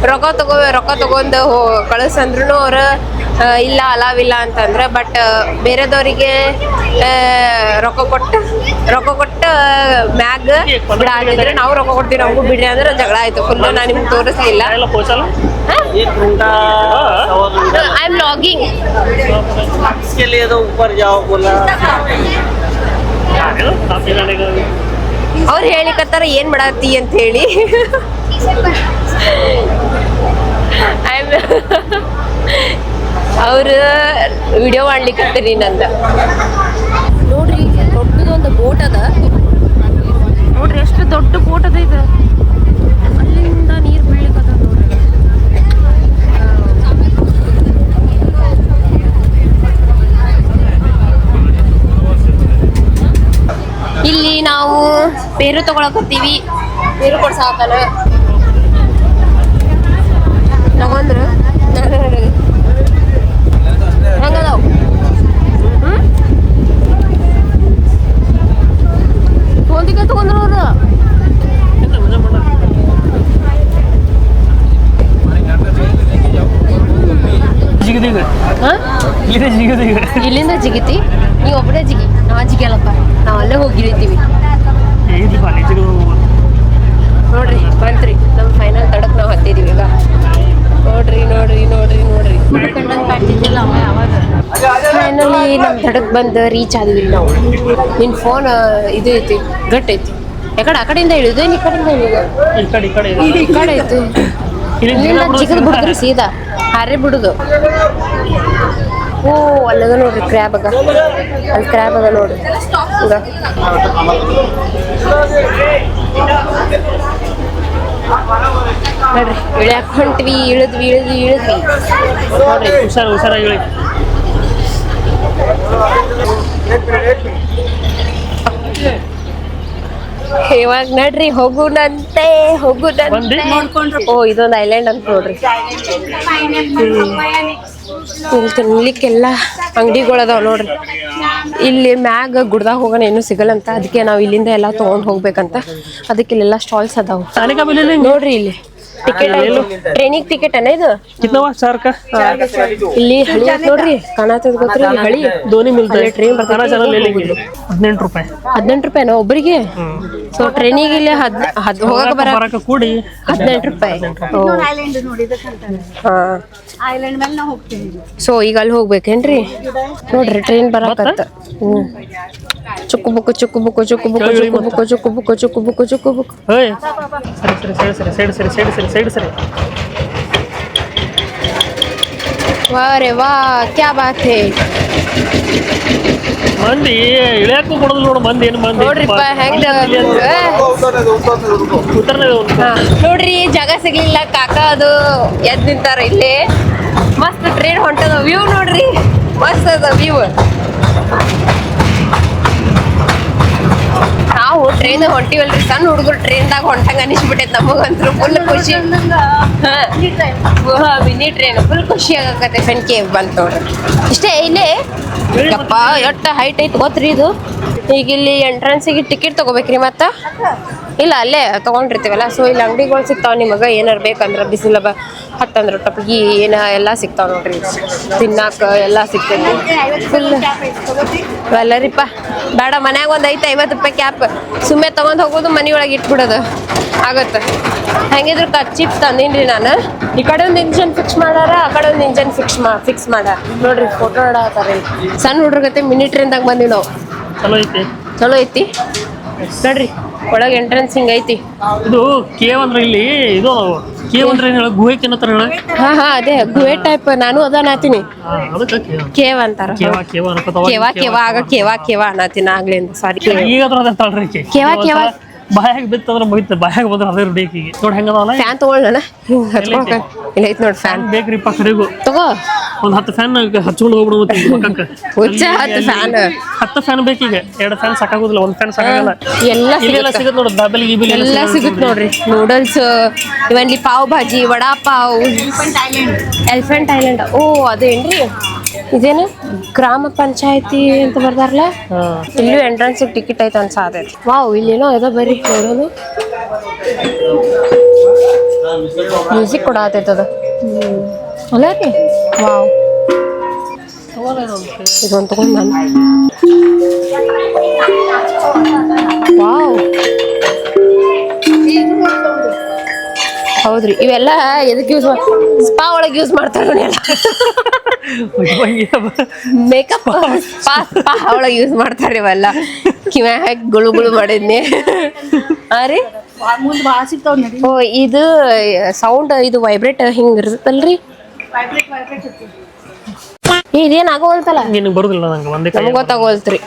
Speaker 3: ರೊಕ್ಕ ತಗೊಂಡು ಕಳಿಸಂದ್ರು ಅವ್ರು ಇಲ್ಲ ಅಲಾವಿಲ್ಲ ಅಂತಂದ್ರೆ ಬಟ್ ಬೇರೆದವರಿಗೆ ರೊಕ್ಕ ಕೊಟ್ಟು ಮ್ಯಾಗ್ ಬಿಡಾಗಿದ್ರೆ ನಾವು ರೊಕ್ಕ ಕೊಡ್ತೀವಿ ನಮಗೂ ಬಿಡ್ರಿ ಅಂದ್ರೆ ಜಗಳ ಆಯ್ತು ಫುಲ್ ನಾನು ನಿಮ್ಗೆ ತೋರಿಸ್ಲಿಲ್ಲ ಐ ಆಮ್ ಲಾಗಿಂಗ್
Speaker 1: इसके लिए तो ऊपर जाओ बोला
Speaker 3: ಅವ್ರು ಹೇಳಿಕತ್ತಾರ ಏನ್ ಮಾಡತ್ತಿ ಅಂತ ಹೇಳಿ ಅವ್ರು ವಿಡಿಯೋ ಮಾಡ್ಲಿಕ್ಕತ್ತೀರಿ ನಂದ ನೋಡ್ರಿ ದೊಡ್ಡದೊಂದು ಬೋಟ್ ಅದ ನೋಡ್ರಿ ಎಷ್ಟು ದೊಡ್ಡ ಬೋಟ್ ಅದ ಇದು ಅಲ್ಲಿಂದ ನೀರ್ ಬೀಳ್ಲಿಕ್ಕದ ನೋಡ್ರಿ ಇಲ್ಲಿ ನಾವು ಪೇರು ತಗೊಳಕತ್ತೀವಿ ಪೇರು ಕೊಡ್ಸಾಕನ ತಗೊಂಡ್ರು ಹೆಂಗದಾವ್ ಒಂದಿಗೆ ತಗೊಂಡ್ರು ಅವ್ರು ಇಲ್ಲಿಂದ ಜಿಗಿತಿ ನೀವು ಒಬ್ಬರೇ ಜಿಗಿ ನಾವು ಜಿಗಿಯಲ್ಲಪ್ಪ ನಾವು ಅಲ್ಲೇ ಹೋಗಿ ಇಳಿತೀವಿ ನೋಡ್ರಿ ಬಂತ್ರಿ ನಮ್ಮ ಫೈನಲ್ ತಡಕ್ ನಾವು ಹತ್ತಿದೀವಿ ಈಗ ನೋಡ್ರಿ ನೋಡ್ರಿ ನೋಡ್ರಿ ನೋಡ್ರಿ ಫೈನಲಿ ನಮ್ಮ ತಡಕ್ ಬಂದು ರೀಚ್ ಆದ್ವಿ ನಾವು ನಿನ್ ಫೋನ್ ಇದು ಐತಿ ಗಟ್ ಐತಿ ಯಾಕಡೆ ಆ ಕಡೆಯಿಂದ ಇಳಿದು ಈ ಕಡೆಯಿಂದ ಇಳಿದು ಈ ಕಡೆ ಐತಿ ಇಲ್ಲಿಂದ ಜಿಗದ್ ಬಿಡುದ್ರಿ ಸೀದಾ ಹಾರೇ ಬಿಡುದು ಓ ಅಲ್ಲದ ನೋಡ್ರಿ ಕ್ರ್ಯಾಬ್ ಅದ ಅಲ್ಲಿ ಕ್ರ್ಯಾಬ್ ಅದ ನೋಡ್ರಿ ಈಗ ನೋಡ್ರಿ ಇಳ್ಯಾಕ ಹೊಂಟ್ವಿ ಇಳಿದ್ವಿ ನೋಡ್ರಿ
Speaker 2: ಹುಷಾರಾಗಿ ಹೇಳಿ
Speaker 3: ಇವಾಗ ನಡ್ರಿ ಹೋಗುನಂತೆ ಓ ಇದೊಂದು ಐಲ್ಯಾಂಡ್ ಅಂತ ನೋಡ್ರಿ ಇಲ್ಲಿ ತಿನ್ಲಿಕ್ಕೆಲ್ಲ ಅಂಗಡಿಗಳದಾವ ನೋಡ್ರಿ ಇಲ್ಲಿ ಮ್ಯಾಗ ಗುಡ್ದಾಗ ಹೋಗೋಣ ಏನೂ ಸಿಗಲ್ಲಂತ ಅದಕ್ಕೆ ನಾವು ಇಲ್ಲಿಂದ ಎಲ್ಲ ತಗೊಂಡ್ ಹೋಗ್ಬೇಕಂತ ಅದಕ್ಕೆ ಇಲ್ಲೆಲ್ಲ ಸ್ಟಾಲ್ಸ್ ಅದಾವ ನೋಡ್ರಿ ಇಲ್ಲಿ ಟಿಕೆಟ್ ಟ್ರೈನಿಗೆ ಟಿಕೆಟ್ ಅನ್ನ ಇದು ಇಲ್ಲಿ ಹಳಿ ನೋಡ್ರಿ ಕಾಣತದ ಗೊತ್ತ್ರಿ ಹಳಿ
Speaker 2: ದೋನಿ ಮಿಲ್ತಾ
Speaker 3: ಟ್ರೈನ್ ಬರ್ತಾನೆ
Speaker 2: 18 ರೂಪಾಯಿ
Speaker 3: 18 ರೂಪಾಯಿನಾ ಒಬ್ಬರಿಗೆ ಸೊ ಟ್ರೈನಿಗೆ ಇಲ್ಲಿ ಹೋಗಕ್ಕೆ ಬರಕ್ಕೆ
Speaker 2: ಕೂಡಿ
Speaker 3: 18 ರೂಪಾಯಿ
Speaker 4: ಐಲ್ಯಾಂಡ್ ನೋಡಿದಕ್ಕಂತ
Speaker 3: ಹಾ
Speaker 4: ಐಲ್ಯಾಂಡ್ ಮೇಲೆ ನಾವು ಹೋಗ್ತೀವಿ
Speaker 3: ಸೊ ಈಗ ಅಲ್ಲಿ ಹೋಗ್ಬೇಕೇನ್ರಿ ನೋಡ್ರಿ ಟ್ರೈನ್ ಬರಕತ್ತ ಚುಕ್ಕು ಬುಕ್ಕು ಚುಕ್ಕು ಬುಕ್ಕು ಚುಕ್ಕು ಬುಕ್ಕು ಚುಕ್ಕು ಬುಕ್ಕು ಚುಕ್ಕು ಬುಕ್ಕು ಚುಕ್ಕು ಬುಕ್ಕು ಚುಕ್ಕು ಬುಕ್ಕು
Speaker 2: ಸರಿ
Speaker 3: ವಾರೆ ವಾ ಕ್ಯಾ ಬಾತ್ ಹೇ
Speaker 2: ಮಂದಿ ಇಳಿಯಾಕು ಕೊಡೋದು ನೋಡು ಮಂದಿ ಏನು ಮಂದಿ
Speaker 3: ನೋಡ್ರಿಪ್ಪ ಹೆಂಗ ನೋಡ್ರಿ ಜಾಗ ಸಿಗ್ಲಿಲ್ಲ ಕಾಕ ಅದು ಎದ್ ನಿಂತಾರ ಇಲ್ಲಿ ಮಸ್ತ್ ಟ್ರೈನ್ ಹೊಂಟದ ವ್ಯೂ ನೋಡ್ರಿ ಮಸ್ತ್ ಅದ ವ್ಯೂ ನಾವು ಟ್ರೈನ್ ಹೊಂಟಿವಲ್ರಿ ಸಣ್ಣ ಹುಡುಗರು ಟ್ರೈನ್ದಾಗ ಹೊಂಟಂಗ ಅನಿಸ್ಬಿಟ್ಟೈತೆ ನಮಗಂತೂ ಫುಲ್ ಖುಷಿ ಮಿನಿ ಟ್ರೈನ್ ಫುಲ್ ಖುಷಿ ಆಗಕತ್ತೆ ಫೆನ್ಕೆ ಬಂತು ನೋಡ್ರಿ ಇಷ್ಟೇ ಇಲ್ಲೇ ಯಪ್ಪ ಎಷ್ಟು ಹೈಟ್ ಐತಿ ಗೊತ್ತ್ರಿ ಇದು ಈಗ ಇಲ್ಲಿ ಎಂಟ್ರೆನ್ಸಿಗೆ ಟಿಕೆಟ್ ತಗೋಬೇಕ್ರಿ ಮತ್ತ ಇಲ್ಲ ಅಲ್ಲೇ ತಗೊಂಡಿರ್ತೀವಲ್ಲ ಸೊ ಇಲ್ಲಿ ಅಂಗಡಿಗಳು ಸಿಗ್ತಾವ ನಿಮಗೆ ಏನಾರು ಬೇಕಂದ್ರೆ ಬಿಸಿಲ ಹತ್ತಂದ್ರೆ ಟಪ್ಗಿ ಏನ ಎಲ್ಲ ಸಿಗ್ತಾವ ನೋಡ್ರಿ ತಿನ್ನಾಕ ಎಲ್ಲ ಸಿಗ್ತೈತಿ ಫುಲ್ ಅಲ್ಲರಿಪ್ಪ ಬೇಡ ಮನ್ಯಾಗ ಒಂದು ಐತೆ 50 ರೂಪಾಯಿ ಕ್ಯಾಪ್ ಸುಮ್ಮನೆ ತಗೊಂಡ್ ಹೋಗೋದು ಮನೆ ಒಳಗೆ ಇಟ್ಬಿಡೋದು ಆಗತ್ತೆ ಹೆಂಗಿದ್ರು ಚಿಪ್ ತಂದಿನ್ರಿ ನಾನು ಈ ಕಡೆ ಒಂದು ಇಂಜನ್ ಫಿಕ್ಸ್ ಮಾಡಾರ ಆ ಕಡೆ ಒಂದು ಇಂಜನ್ ಫಿಕ್ಸ್ ಮಾಡಾರ ನೋಡ್ರಿ ಫೋಟೋ ನೋಡತ್ತಾರ ಸಣ್ಣ ಹುಡುಗತೆ ಮಿನಿ ಟ್ರೈನ್ದಾಗ ಬಂದಿವಿ ನಾವು ಚಲೋ ಐತಿ ನೋಡ್ರಿ ಒಳಗೆ ಎಂಟ್ರೆನ್ಸ್ ಹಿಂಗ ಐತಿ
Speaker 2: ಇದು ಕೇವ್ ಅಂದ್ರೆ ಇಲ್ಲಿ ಇದು ಕೇವ್ ಅಂದ್ರೆ ಏನ್ ಹೇಳ ಗುಹೆ ಏನಂತಾರ ಹೇಳ
Speaker 3: ಹಾ ಅದೇ ಗುಹೆ ಟೈಪ್ ನಾನು ಅದನ್ನ ಆತೀನಿ ಕೇವ್ ಅಂತಾರ ಕೇವ ಅನ್ನತೀನಿ ಆಗ್ಲಿಂದ ಸಾರಿ
Speaker 2: ಈಗ ಅದ್ರದ್ರಿ
Speaker 3: ಕೇವ
Speaker 2: ಬಾಯಾಗ ಬಿತ್ತಂದ್ರ ಮುಗಿತ ಬಾಯಾಗ ಬಂದ್ರ ಅದೇ ರೇಕಿಗೆ ನೋಡಿ ಹೆಂಗದಲ್ಲ
Speaker 3: ಫ್ಯಾನ್ ತಗೊಳ್ಳೋಣ ಹಚ್ಕೊಳಕ ಇಲ್ಲ ಐತಿ ನೋಡಿ ಫ್ಯಾನ್
Speaker 2: ಬೇಕ್ರಿಪ್ಪ ಕಡೆಗೂ
Speaker 3: ತಗೋ
Speaker 2: ಒಂದ್ 10 ಫ್ಯಾನ್ ಹಚ್ಕೊಂಡು ಹೋಗ್ಬಿಡು ಮತ್ತೆ
Speaker 3: ಹುಚ್ಚ 10 ಫ್ಯಾನ್
Speaker 2: 10 ಫ್ಯಾನ್ ಬೇಕೀಗ 2 ಫ್ಯಾನ್ ಸಾಕಾಗೋದಿಲ್ಲ ಒಂದ್ ಫ್ಯಾನ್ ಸಾಕಾಗಲ್ಲ
Speaker 3: ಎಲ್ಲ
Speaker 2: ಸಿಗುತ್ತೆ ನೋಡಿ ಬಾಬಲಿ ಗೀಬಲಿ
Speaker 3: ಎಲ್ಲ ಸಿಗುತ್ತೆ ನೋಡ್ರಿ noodles ಇವನ್ಲಿ pav bhaji vada pav elephant island ಓ ಅದೇನ್ರಿ ಇದೇನು ಗ್ರಾಮ ಪಂಚಾಯತಿ ಅಂತ ಬರ್ದಾರಲ್ಲ ಇಲ್ಲೂ ಎಂಟ್ರೆನ್ಸ್ ಟಿಕೆಟ್ ಐತೆ ಅನ್ಸಾತೈತಿ ವಾವ್ ಇಲ್ಲೇನೋ ಅದ ಬರ್ರಿ ನೋಡೋದು ಮ್ಯೂಸಿಕ್ ಕೂಡ ಆತೈತದ ಅಲ್ಲ ರೀ ವಾವ್ ಇದೊಂದು ತಗೊಂಡ್ ನಾನು ವಾವ್ ಹೌದ್ರಿ ಇವೆಲ್ಲ ಎದಕ್ಕೆ ಯೂಸ್ ಸ್ಪಾ ಒಳಗೆ ಯೂಸ್ ಮಾಡ್ತಾರೆ ನೋಡಿ ಎಲ್ಲ ಮೇಕಪ್ ಸ್ಪಾ ಒಳಗೆ ಯೂಸ್ ಮಾಡ್ತಾರೆ ಇವೆಲ್ಲ ಕಿವ್ಯಾ ಹಾಕಿ ಗುಳು ಮಾಡಿದ್ನಿ ಹಾ ರೀ
Speaker 4: ಮುಂದೆ ಭಾಳ ಸಿಗ್ತಾವ ನೋಡಿ
Speaker 3: ಓ ಇದು ಸೌಂಡ್ ಇದು ವೈಬ್ರೇಟ್ ಹಿಂಗ್ ಇರ್ತಲ್ರಿ ಇದೇನ್ ಆಗೋಲ್ತಲ್ಲ
Speaker 2: ನಿನಗೆ ಬರುದಿಲ್ಲ ನಂಗೆ ಒಂದೇ
Speaker 3: ನಮ್ಗೆ ಗೊತ್ತಾಗೋಲ್ತ್ರಿ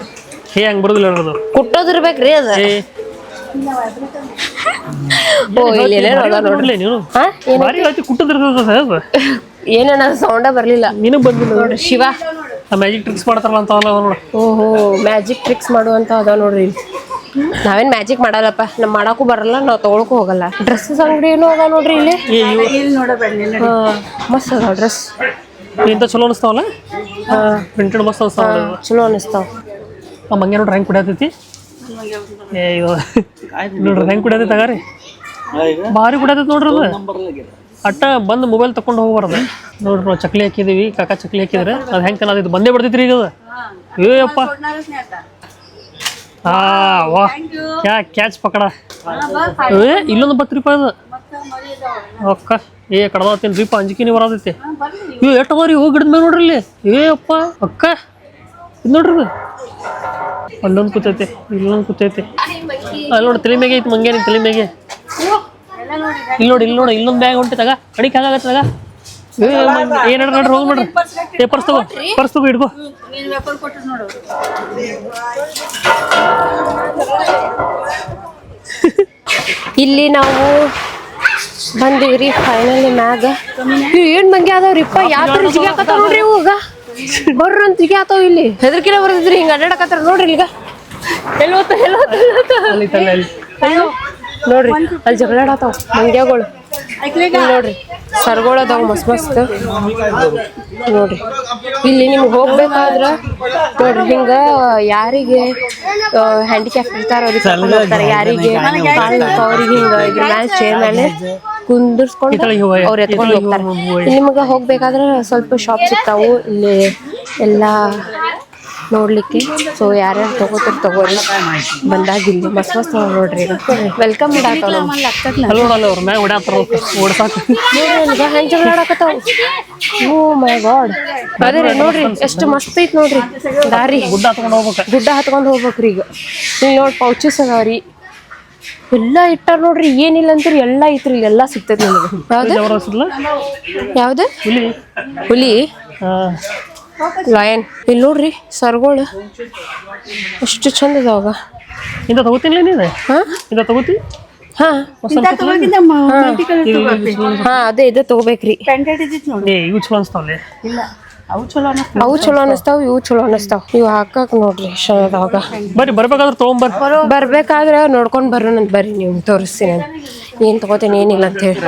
Speaker 2: ಹಂಗೆ ಬರುದಿಲ್ಲ ಅನ್ನೋದು
Speaker 3: ಕುಟ್ಟೋದಿರ್ಬೇಕ್ರಿ ಅದ ಓ ಇಲ್ಲೇನೇ ನೋಡ್ರಿ
Speaker 2: ನೀನು
Speaker 3: ಹಾ
Speaker 2: ಭಾರಿ ಆಯ್ತು ಕುಟ್ಟದಿರ್ತದ
Speaker 3: ಏನೇನ ಸೌಂಡ ಬರ್ಲಿಲ್ಲ
Speaker 2: ನೀನು ಬಂದಿಲ್ಲ
Speaker 3: ನೋಡ್ರಿ ಶಿವ
Speaker 2: ಮ್ಯಾಜಿಕ್ ಟ್ರಿಕ್ಸ್ ಮಾಡ್ತಾರಲ್ಲ ಅಂತವಲ್ಲ ನೋಡು
Speaker 3: ಓಹೋ ಮ್ಯಾಜಿಕ್ ಟ್ರಿಕ್ಸ್ ಮಾಡುವಂತ ಅದಾವ ನೋಡ್ರಿ ನಾವೇನ್ ಮ್ಯಾಜಿಕ್ ಮಾಡಲ್ಲಪ್ಪ ನಮ್ ಮಾಡಾಕು ಬರಲ್ಲ ನಾವ್ ತಗೊಳಕು ಹೋಗಲ್ಲ ಡ್ರೆಸ್ಸಸ್ ಅಂಗಡಿ ಏನೋ ಅದ ನೋಡ್ರಿ ಇಲ್ಲಿ ಮಸ್ತ್ ಅದಾವ ಡ್ರೆಸ್
Speaker 2: ಇಂತ ಚಲೋ ಅನಿಸ್ತಾವಲ್ಲ ಪ್ರಿಂಟೆಡ್ ಮಸ್ತ್ ಅನಿಸ್ತಾವ
Speaker 3: ಚಲೋ ಅನಿಸ್ತಾವ
Speaker 2: ಆ ಮಂಗೆ ನೋಡ್ರಿ ಹೆಂಗ್ ಕುಡಿಯತೈತಿ ಏ ಇದು ನೋಡ್ರಿ ಹೆಂಗ್ ಕುಡಿಯತೈತಿ ತಗಾರಿ ಭಾರಿ ಕುಡಿಯತೈತಿ ನೋಡ್ರಿ ಅದು ಅಟ್ಟ ಬಂದು ಮೊಬೈಲ್ ತಕೊಂಡು ಹೋಗ್ಬಾರ್ದು ನೋಡ್ರಿ ನಾವು ಚಕ್ಲಿ ಹಾಕಿದೀವಿ ಕಾಕಾ ಚಕ್ಲಿ ಹಾಕಿದ್ರೆ ಅದು ಹೆಂಗೆ ಕನ್ನದ ಬಂದೇ ಬಿಡ್ತೈತ್ರಿ ಈಗ ಅದು ಏಯಪ್ಪ ಹಾ ವಾ ಕ್ಯಾಚ್ ಪಕಡ ಏ ಇಲ್ಲೊಂದು 10 ರೂಪಾಯಿ ಅದು ಅಕ್ಕ ಏ ಕಡ್ದತ್ತೀನಿ ರೀಪ ಅಂಜಿಕಿನಿ ಬರತೈತಿ ಇವು ಎಷ್ಟು ಅದಾವ್ರಿ ಹೋಗಿ ಗಿಡದ ಮೇಲೆ ನೋಡ್ರಿ ಇಲ್ಲಿ ಏ ಅಪ್ಪ ಅಕ್ಕ ಇದು ನೋಡ್ರಿ ಅಲ್ಲೊಂದು ಕೂತೈತಿ ಇಲ್ಲೊಂದು ಕೂತೈತಿ ಅಲ್ಲಿ ನೋಡಿ ತಲೆ ಮೇಗೆ ಐತಿ ಮಂಗೇನಿ ತಲೆ ಮೇಗೆ ಇಲ್ಲಿ ನೋಡಿ ಇಲ್ಲೊಂದು ಬ್ಯಾಗ್ ಹೊಂಟಿ ತಗ ಅಡಿಕೆ ಹಾಗಾಗತ್ತೆ ತಗ ಏನ್ ನೋಡ್ರಿ ಹೋಗಿ ನೋಡ್ರಿ ಪರ್ಸ್ ತಗೋ ಇಡ್ಕೋ
Speaker 3: ಇಲ್ಲಿ ನಾವು ಬಂದಿವ್ರಿ ಫೈನಲಿ ಮ್ಯಾಗ ಏನ್ ಮಂಗೆ ಅದಾವ್ರಿಪ್ಪ ಯಾವ ಜಿಗಿ ಹಾಕತ್ತಾವ ನೋಡ್ರಿ ಇವಾಗ ಬರ್ರ ಅಂತ ಜಿಗಿ ಆತಾವ ಇಲ್ಲಿ ಹೆದರ್ಕಿನ ಬರ್ತಿದ್ರಿ ಹಿಂಗ ಅಡ್ಡಾಡಕತ್ತಾರ ನೋಡ್ರಿ ಈಗ ನೋಡ್ರಿ ಅಲ್ಲಿ ಜಗಳಾಡತಾವ ಮಂಗ್ಯಾಗಳು ನೋಡ್ರಿ ಸರ್ಗಳು ಅದಾವ ಮಸ್ತ್ ನೋಡ್ರಿ ಇಲ್ಲಿ ನಿಮ್ಗೆ ಹೋಗ್ಬೇಕಾದ್ರ ನೋಡ್ರಿ ಹಿಂಗ ಯಾರಿಗೆ ಹ್ಯಾಂಡಿಕ್ಯಾಪ್ ಇರ್ತಾರ ಅವ್ರಿಗೆ ಕರ್ಕೊಂಡ್ ಹೋಗ್ತಾರೆ ಯಾರಿಗೆ ಅವ್ರಿಗೆ ಹಿಂಗ ಇದ್ರ ಮ್ಯಾಲ ಚೇರ್ ಮೇಲೆ ಕುಂದಿರ್ಸ್ಕೊಂಡು ಅವ್ರು ಎತ್ಕೊಂಡು ಹೋಗ್ತಾರೆ ನಿಮ್ಗ ಹೋಗ್ಬೇಕಾದ್ರ ಸ್ವಲ್ಪ ಶಾಪ್ ಸಿಗ್ತಾವು ಇಲ್ಲಿ ಎಲ್ಲಾ ನೋಡ್ಲಿಕ್ಕೆ ಸೊ ಯಾರ್ಯಾರು ತಗೋರಿ ಬಂದಾಗ ಇಲ್ಲಿ ಮಸ್ತ್ ನೋಡ್ರಿ ಈಗ ವೆಲ್ಕಮ್ ಹೆಂಗ್ ಜಗಳ ಆಡಕತ್ತಾವ ಓ ಮೈ ಗಾಡ್ ಅದೇ ನೋಡ್ರಿ ಎಷ್ಟು ಮಸ್ತ್ ಐತ್ ನೋಡ್ರಿ ದಾರಿ ಗುಡ್ಡ ಹತ್ಕೊಂಡ್ ಹೋಗ್ಬೇಕ್ರಿ ಈಗ ಇಲ್ಲಿ ನೋಡ್ ಪೌಚಸ್ ಅದಾವ್ರಿ ಎಲ್ಲ ಇಟ್ಟಾರ ನೋಡ್ರಿ ಏನಿಲ್ಲ ಅಂತೀರಿ ಎಲ್ಲ ಐತ್ರಿ ಎಲ್ಲ ಸಿಗ್ತೈತಿ ನಿಮಗೆ ಯಾವ್ದು ಹುಲಿ ಲಯನ್ ಇಲ್ಲಿ ನೋಡ್ರಿ ಸರ್ಗೋಳು ಎಷ್ಟು ಚಂದ ಇದಾವಾಗ
Speaker 2: ಇಂತ ತಗೋತೀನಿ ನೀನು ಇಂತ ತಗೋತಿ
Speaker 3: ಹಾ ಅದೇ ಇದೆ ತಗೋಬೇಕ್ರಿ
Speaker 2: ಇವು ಚಲೋ ಅನ್ಸ್ತಾವಲ್ಲ
Speaker 3: ಅವು ಚಲೋ ಅನಿಸ್ತಾವ ಇವು ಚಲೋ ಅನಿಸ್ತಾವ ಇವು ಹಾಕಕ್ ನೋಡ್ರಿ ಅವಾಗ
Speaker 2: ಬರ್ರಿ ಬರ್ಬೇಕಾದ್ರೆ ತಗೊಂಬರ್
Speaker 3: ಬರ್ಬೇಕಾದ್ರೆ ನೋಡ್ಕೊಂಡ್ ಬರೋಣಂತ ಬರ್ರಿ ನೀವು ತೋರಿಸ್ತೀನಿ ಏನ್ ತಗೋತೀನಿ ಏನಿಲ್ಲ ಅಂತ ಹೇಳಿ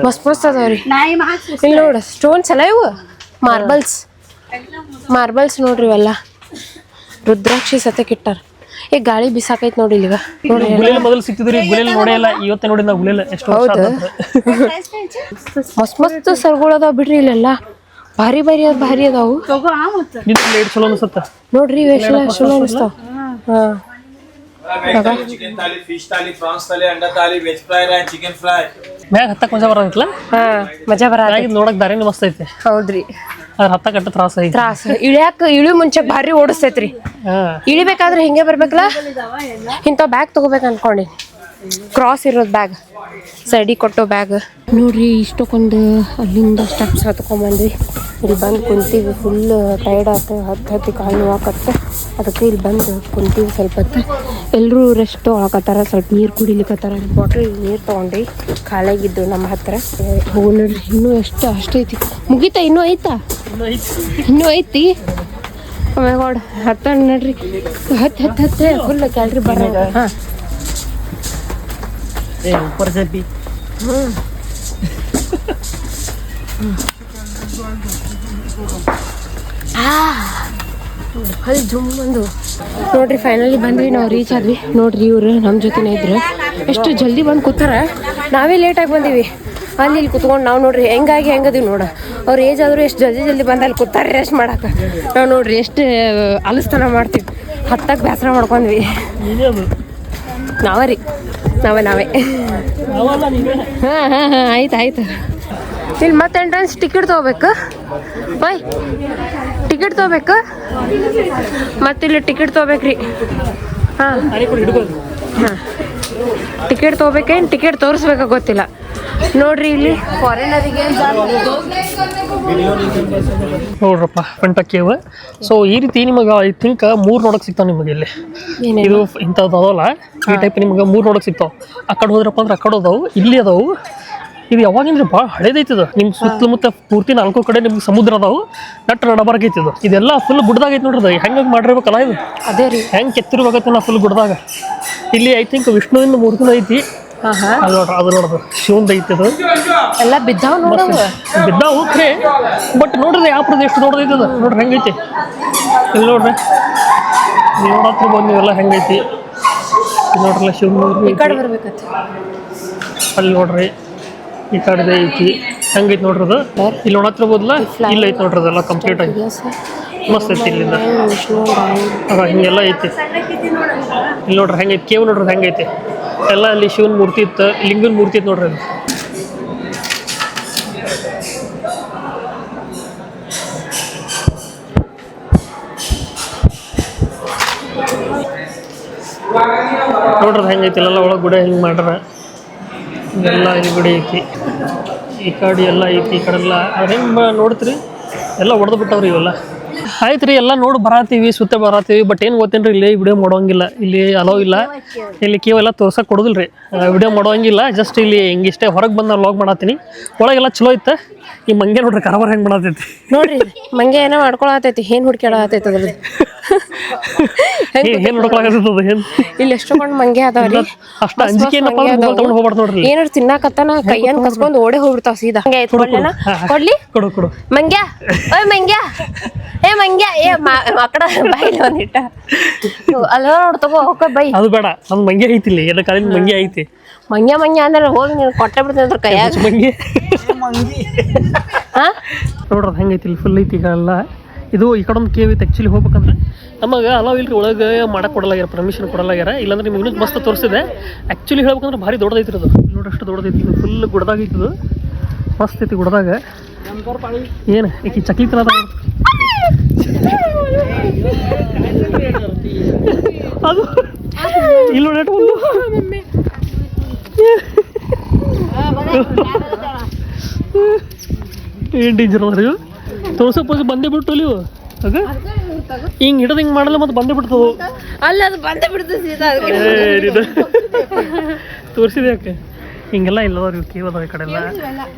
Speaker 3: ಮಸ್ತ್ ಅದಾವ್ರಿ ಇಲ್ಲಿ ನೋಡ ಸ್ಟೋನ್ಸ್ ಎಲ್ಲ ಇವು ಮಾರ್ಬಲ್ಸ್ ನೋಡ್ರಿ ಇವೆಲ್ಲ ರುದ್ರಾಕ್ಷಿ ಸತಕ್ಕಿಟ್ಟಾರ ಈಗ ಗಾಳಿ ಬಿಸಾಕೈತ್ ನೋಡಿ ಈಗ ನೋಡಿ.
Speaker 2: ಗುಲೇಲ್ ಮೊದಲು ಸಿಕ್ತಿದ್ರಿ, ಗುಲೇಲ್ ನೋಡೇ ಇಲ್ಲ, ಇವತ್ತೇ ನೋಡಿ ನಾವು ಗುಲೇಲ್ ಎಷ್ಟು ವರ್ಷ ಆತಂದ್ರೆ.
Speaker 3: ಮಸ್ತ್ ಸರ್ಗಳು ಅದಾವ ಬಿಡ್ರಿ ಇಲ್ಲೆಲ್ಲ, ಭಾರಿ ಭಾರಿ ಅದಾವು
Speaker 2: ನಿಂತು ಲೇಟ್ ಚಲೋ ಅನ್ಸುತ್ತ
Speaker 3: ನೋಡ್ರಿ. ಇವೆಲ್ಲ ಚಲೋ ಅನಿಸ್ತಾವ. ಹಾ
Speaker 5: चिकन थाली, फिश थाली, prawns thali, anda thali, veg fry rice, chicken fry.
Speaker 2: ಮ್ಯಾಗ ಹತ್ತಕ್ಕೆ ಮಜಾ ಬರತ್ತಲ್ಲ,
Speaker 3: ಹಾ ಮಜಾ ಬರತ್ತೆ.
Speaker 2: ಮ್ಯಾಗಿದ್ ನೋಡಕ್ ದಾರಿನೇ ಮಸ್ತ್ ಐತಿ,
Speaker 3: ಹೌದ್ರಿ.
Speaker 2: ಅದ್ರ ಹತ್ತಕಟ್ಟ ತ್ರಾಸ ಐತಿ.
Speaker 3: ಇಳಿ ಮುಂಚೆ ಭಾರಿ ಓಡಿಸ್ತೈತ್ರಿ. ಇಳಿಬೇಕಾದ್ರೆ ಹಿಂಗೆ ಬರ್ಬೇಕಲ್ಲ, ಇಂಥ ಬ್ಯಾಗ್ ತಗೋಬೇಕು ಅನ್ಕೊಂಡಿ. ಕ್ರಾಸ್ ಇರೋದು ಬ್ಯಾಗ್, ಸೈಡಿಗೆ ಕೊಟ್ಟೋ ಬ್ಯಾಗ್ ನೋಡ್ರಿ. ಇಷ್ಟಕ್ಕೊಂದು ಅಲ್ಲಿಂದ ಸ್ಟೆಪ್ಸ್ ಹತ್ಕೊಂಡ್ಬಂದ್ವಿ. ಇಲ್ಲಿ ಬಂದು ಕುಂತೀವಿ. ಫುಲ್ ಟೈರ್ಡ್ ಆಯ್ತು, ಹತ್ತಿ ಕಾಲು ನೋವಾಕತ್ತೆ. ಅದಕ್ಕೆ ಇಲ್ಲಿ ಬಂದು ಕುಂತೀವಿ ಸ್ವಲ್ಪ ಹೊತ್ತು. ಎಲ್ಲರೂ ರೆಸ್ಟ್ ತೊಗೊಳಕತ್ತಾರ, ಸ್ವಲ್ಪ ನೀರು ಕುಡಿಲಿಕ್ಕತ್ತಾರ. ಬಾಟ್ಲ್ ನೀರು ತೊಗೊಂಡ್ರಿ, ಖಾಲಿಯಾಗಿದ್ದು ನಮ್ಮ ಹತ್ರ. ಹೋಗಿ ನೋಡ್ರಿ, ಇನ್ನೂ ಎಷ್ಟು ಅಷ್ಟೈತಿ. ಮುಗೀತಾ? ಇನ್ನೂ ಐತಾ? ಇನ್ನೂ ಐತಿ. ಗೋಡ್ ಹತ್ತ ನೋಡ್ರಿ, ಹತ್ತೆ ಫುಲ್ ಕ್ಯಾಲ್ರಿ ಬರ. ಹಾಂ ಅಲ್ಲಿ ಜುಮ್ ಬಂದು ನೋಡ್ರಿ. ಫೈನಲಿ ಬಂದ್ವಿ, ನಾವು ರೀಚ್ ಆದ್ವಿ. ನೋಡ್ರಿ ಇವ್ರು ನಮ್ಮ ಜೊತೆನೇ ಇದ್ರು. ಎಷ್ಟು ಜಲ್ದಿ ಬಂದು ಕೂತಾರ, ನಾವೇ ಲೇಟಾಗಿ ಬಂದೀವಿ. ಅಲ್ಲಿ ಇಲ್ಲಿ ಕುತ್ಕೊಂಡು ನಾವು ನೋಡ್ರಿ ಹೆಂಗದೀವಿ ನೋಡ. ಅವ್ರ ಏಜ್ ಆದರೂ ಎಷ್ಟು ಜಲ್ದಿ ಬಂದು ಅಲ್ಲಿ ಕೂತಾರೆ ರೆಸ್ಟ್ ಮಾಡಕ್ಕೆ. ನಾವು ನೋಡ್ರಿ ಎಷ್ಟು ಅಲಸ್ತನ ಮಾಡ್ತೀವಿ, ಹತ್ತಕ್ಕೆ ಬೇಸರ ಮಾಡ್ಕೊಂಡ್ವಿ. ನಾವೇ ಹಾಂ ಆಯ್ತು. ಇಲ್ಲಿ ಮತ್ತೆ ಎಂಟ್ರೆನ್ಸ್ ಟಿಕೆಟ್ ತೊಗೋಬೇಕು. ಬೈ ಟಿಕೆಟ್ ತೊಗೋಬೇಕು, ಮತ್ತೆ ಇಲ್ಲಿ ಟಿಕೆಟ್ ತೊಗೋಬೇಕ್ರಿ. ಹಾಂ ಟಿಕೆಟ್ ತೊಗೋಬೇಕೇನು ಟಿಕೆಟ್ ತೋರಿಸ್ಬೇಕಾ ಗೊತ್ತಿಲ್ಲ. ನೋಡ್ರಿ ಇಲ್ಲಿ ಫಾರಿನರಿಗೆ
Speaker 2: ನೋಡ್ರಪ್ಪ ಪಂಟಕ್ಕೇವ. ಸೊ ಈ ರೀತಿ ನಿಮಗೆ ಐ ಥಿಂಕ್ 3 ನೋಡಕ್ ಸಿಗ್ತಾವ ನಿಮಗೆ ಇಲ್ಲಿ. ಇದು ಇಂಥದ್ದು ಅದಲ್ಲ, ಈ ಟೈಪ್ ನಿಮ್ಗೆ 3 ನೋಡಕ್ ಸಿಗ್ತಾವ. ಆ ಕಡೆ ಹೋದ್ರಪ್ಪ ಅಂದ್ರೆ ಆ ಕಡೆ ಅದಾವು, ಇಲ್ಲಿ ಅದಾವು. ಇದು ಯಾವಾಗಿಂದ್ರೆ ಭಾಳ ಹಳೇದೈತಿದು. ನಿಮ್ಗೆ ಸುತ್ತಮುತ್ತ ಪೂರ್ತಿ 4 ಕಡೆ ನಿಮ್ಗೆ ಸಮುದ್ರ ಅದಾವು, ನಡಬರ್ಗೈತಿದು. ಇದೆಲ್ಲ ಫುಲ್ ಗುಡ್ದಾಗೈತಿ ನೋಡ್ರಿ. ಹೆಂಗಾಗಿ ಮಾಡಿರ್ಬೇಕಲ್ಲ ಇದು,
Speaker 3: ಅದೇ ರೀ
Speaker 2: ಹೆಂಗೆ ಕೆತ್ತಿರ್ಬೇಕೈತಿ ನಾ ಫುಲ್ ಗುಡ್ದಾಗ. ಇಲ್ಲಿ ಐ ಥಿಂಕ್ ವಿಷ್ಣುವಿನ ಮೂರ್ತಿನೂ ಐತಿ. ಅದು ನೋಡ್ರಿ, ಅದು ನೋಡ್ದು ಶಿವಂದ ಐತಿ. ಅದು
Speaker 3: ಎಲ್ಲ ಬಿದ್ದಾವ
Speaker 2: ಬಿದ್ದಾವು ಖರೆ, ಬಟ್ ನೋಡ್ರಿ ಯಾವ ಪ್ರದೇಶ ಎಷ್ಟು ದೊಡ್ಡದೈತಿ ಅದು. ನೋಡ್ರಿ ಹೆಂಗೈತಿ ಇಲ್ಲಿ. ನೋಡ್ರಿ ನೀವು ನೋಡತ್ತಿರ್ಬೋದು ನೀವೆಲ್ಲ ಹೆಂಗೈತಿ. ನೋಡ್ರಲ್ಲ ಶಿವನ ಮೂರ್ತಿ ಅಲ್ಲಿ ನೋಡ್ರಿ, ಈ ಕಡೆ ಐತಿ. ಹೆಂಗೈತಿ ನೋಡ್ರಿ ಅದು. ಇಲ್ಲಿ ನೋಡತ್ತಿರ್ಬೋದಲ್ಲ, ಇಲ್ಲ ಐತಿ ನೋಡ್ರಿ ಅದೆಲ್ಲ ಕಂಪ್ಲೀಟ್ ಆಗಿ ಮಸ್ತ್ ಐತಿ. ಇಲ್ಲಿಂದ ಹಿಂಗೆಲ್ಲ ಐತಿ. ಇಲ್ಲಿ ನೋಡ್ರಿ ಹೆಂಗೈತಿ ಕೇವ್. ನೋಡ್ರಿ ಹೆಂಗೈತಿ ಎಲ್ಲ. ಅಲ್ಲಿ ಶಿವನ ಮೂರ್ತಿ ಇತ್ತು, ಲಿಂಗನ ಮೂರ್ತಿ ಇತ್ತು ನೋಡ್ರಿ ಅದು. ನೋಡ್ರಿ ಹೆಂಗೈತಿ ಇಲ್ಲೆಲ್ಲ ಒಳಗೆ ಗುಡಿ ಹೆಂಗೆ ಮಾಡ್ರ. ಎಲ್ಲ ಇಲ್ಲಿ ಗುಡಿ ಐತಿ, ಈ ಕಡೆ ಎಲ್ಲ ಐತಿ, ಈ ಕಡೆ ಎಲ್ಲ ಅವ್ರು ಹೆಂಗೆ ನೋಡ್ತೀರಿ ಎಲ್ಲ ಹೊಡೆದು ಬಿಟ್ಟವ್ರಿ ಇವೆಲ್ಲ. ಆಯ್ತು ರೀ, ಎಲ್ಲ ನೋಡಿ ಬರತ್ತೀವಿ, ಸುತ್ತ ಬರತ್ತೀವಿ. ಬಟ್ ಏನು ಗೊತ್ತೇನ್ರಿ, ಇಲ್ಲಿ ವಿಡಿಯೋ ಮಾಡೋಂಗಿಲ್ಲ, ಇಲ್ಲಿ ಅಲೋ ಇಲ್ಲ. ಇಲ್ಲಿ ಕೇವಲ ತೋರ್ಸಕ್ಕೆ ಕೊಡೋದಿಲ್ಲ ರೀ, ವಿಡಿಯೋ ಮಾಡೋಂಗಿಲ್ಲ. ಜಸ್ಟ್ ಇಲ್ಲಿ ಹಿಂಗಿಷ್ಟೇ ಹೊರಗೆ ಬಂದು ನಾನು ಲಾಗ್ ಮಾಡತ್ತೀನಿ. ಒಳಗೆಲ್ಲ ಚಲೋ ಇತ್ತು. ಈ ಮಂಗೆ ನೋಡ್ರಿ ಕರಬಾರ ಹೆಂಗೆ ಮಾಡತೈತಿ
Speaker 3: ನೋಡ್ರಿ. ಮಂಗೆ ಏನೋ ಮಾಡ್ಕೊಳತೈತಿ, ಏನ್ ಹುಡ್ಕ್ಯಾಡತೈತಿ ಅದ್ರಲ್ಲಿ.
Speaker 2: ಏನು ನೋಡ್ಕೊಳಕತ್ತದ ಏನು.
Speaker 3: ಇಲ್ಲಿ ಎಷ್ಟೊಂದು ಮಂಗೆ ಅದಾವ್ರಿ.
Speaker 2: ಅಷ್ಟು ಅಂಜಿಕೆ ಏನಪ್ಪ ತಗೊಂಡು ಹೋಗ್ಬಾರ್ದು ನೋಡ್ರಿ.
Speaker 3: ಏನಾರು ತಿನ್ನಾಕತ್ತಾನ ಕೈಯನ್ ಕಸ್ಕೊಂಡ್ ಓಡೇ ಹೋಗ್ಬಿಡ್ತಾವ ಸೀದಾ. ಕೊಡ್ಲಿ
Speaker 2: ಕೊಡು
Speaker 3: ಮಂಗ್ಯ. ಓಯ್ ಮಂಗ್ಯ, ಏ ಮಂಗ್ಯ, ಏ ಮಕ್ಕಳ ಬಾಯಿಲಿ ಒಂದಿಟ್ಟ ಅಲ್ಲ ನೋಡ್ ತಗೋ ಹೋಗ ಬೈ.
Speaker 2: ಅದು ಬೇಡ, ನಮ್ ಮಂಗೆ ಐತಿಲ್ಲಿ ಎಲ್ಲ ಕಾಲಿನ ಮಂಗೆ ಐತಿ.
Speaker 3: ಮಂಗ್ಯ ಅಂದ್ರೆ ಹೋಗಿ ನೀನು ಕೊಟ್ಟೆ ಬಿಡ್ತೀನಿ ಅಂದ್ರೆ ಕೈಯಾಗ
Speaker 2: ಮಂಗೆ. ನೋಡ್ರಿ ಹೆಂಗೈತಿ ಇಲ್ಲಿ ಫುಲ್ ಐತಿ. ಈಗ ಎಲ್ಲ ಇದು ಈ ಕಡೆ ಒಂದು ಕೇವ್ ಐತಿ. ಆ್ಯಕ್ಚುಲಿ ಹೋಗ್ಬೇಕಂದ್ರೆ ನಮಗೆ ಅಲಾವ್ ಇಲ್ರಿ, ಒಳಗೆ ಮಾಡಕ್ಕೆ ಕೊಡಲಾಗ್ಯಾರ, ಪರ್ಮಿಷನ್ ಕೊಡಲಾಗ್ಯಾರ. ಇಲ್ಲಾಂದ್ರೆ ನಿಮ್ಗೆ ಇನ್ನೂ ಮಸ್ತ್ ತೋರಿಸಿದೆ. ಆ್ಯಕ್ಚುಲಿ ಹೇಳ್ಬೇಕಂದ್ರೆ ಭಾರಿ ದೊಡ್ಡದೈತಿ ಅದು. ನೋಡ್ರಿ ಅಷ್ಟು ದೊಡ್ಡದೈತಿ ಇದು. ಫುಲ್ ಗುಡ್ದಾಗೈತಿ ಇದು, ಮಸ್ತ್ ಐತಿ ಗುಡ್ದಾಗ. ಏನು ಈಕಿ ಚಕ್ಲಿ ತರ ಅದು ಇಲ್ಲಿ ನೋಡಿ ಒಂದು ಏನು ಡೇಂಜರ್ ಅದ್ರಿ. ತೋರ್ಸಕ್ಕೆ ಬಂದೇ ಬಿಟ್ಟು ನೀವು ಆಗ ಹಿಂಗೆ ಹಿಡಿದು ಹಿಂಗೆ ಮಾಡಲ್ಲ, ಮತ್ತೆ ಬಂದೇ ಬಿಡ್ತವು.
Speaker 3: ಅಲ್ಲ ಅದು ಬಂದೇ ಬಿಡ್ತದೆ
Speaker 2: ತೋರಿಸಿದೆ ಯಾಕೆ ಹಿಂಗೆಲ್ಲ ಇಲ್ಲದವ್ರಿ. ಕೇವ್ ಅದಾವ ಈ ಕಡೆ ಎಲ್ಲ,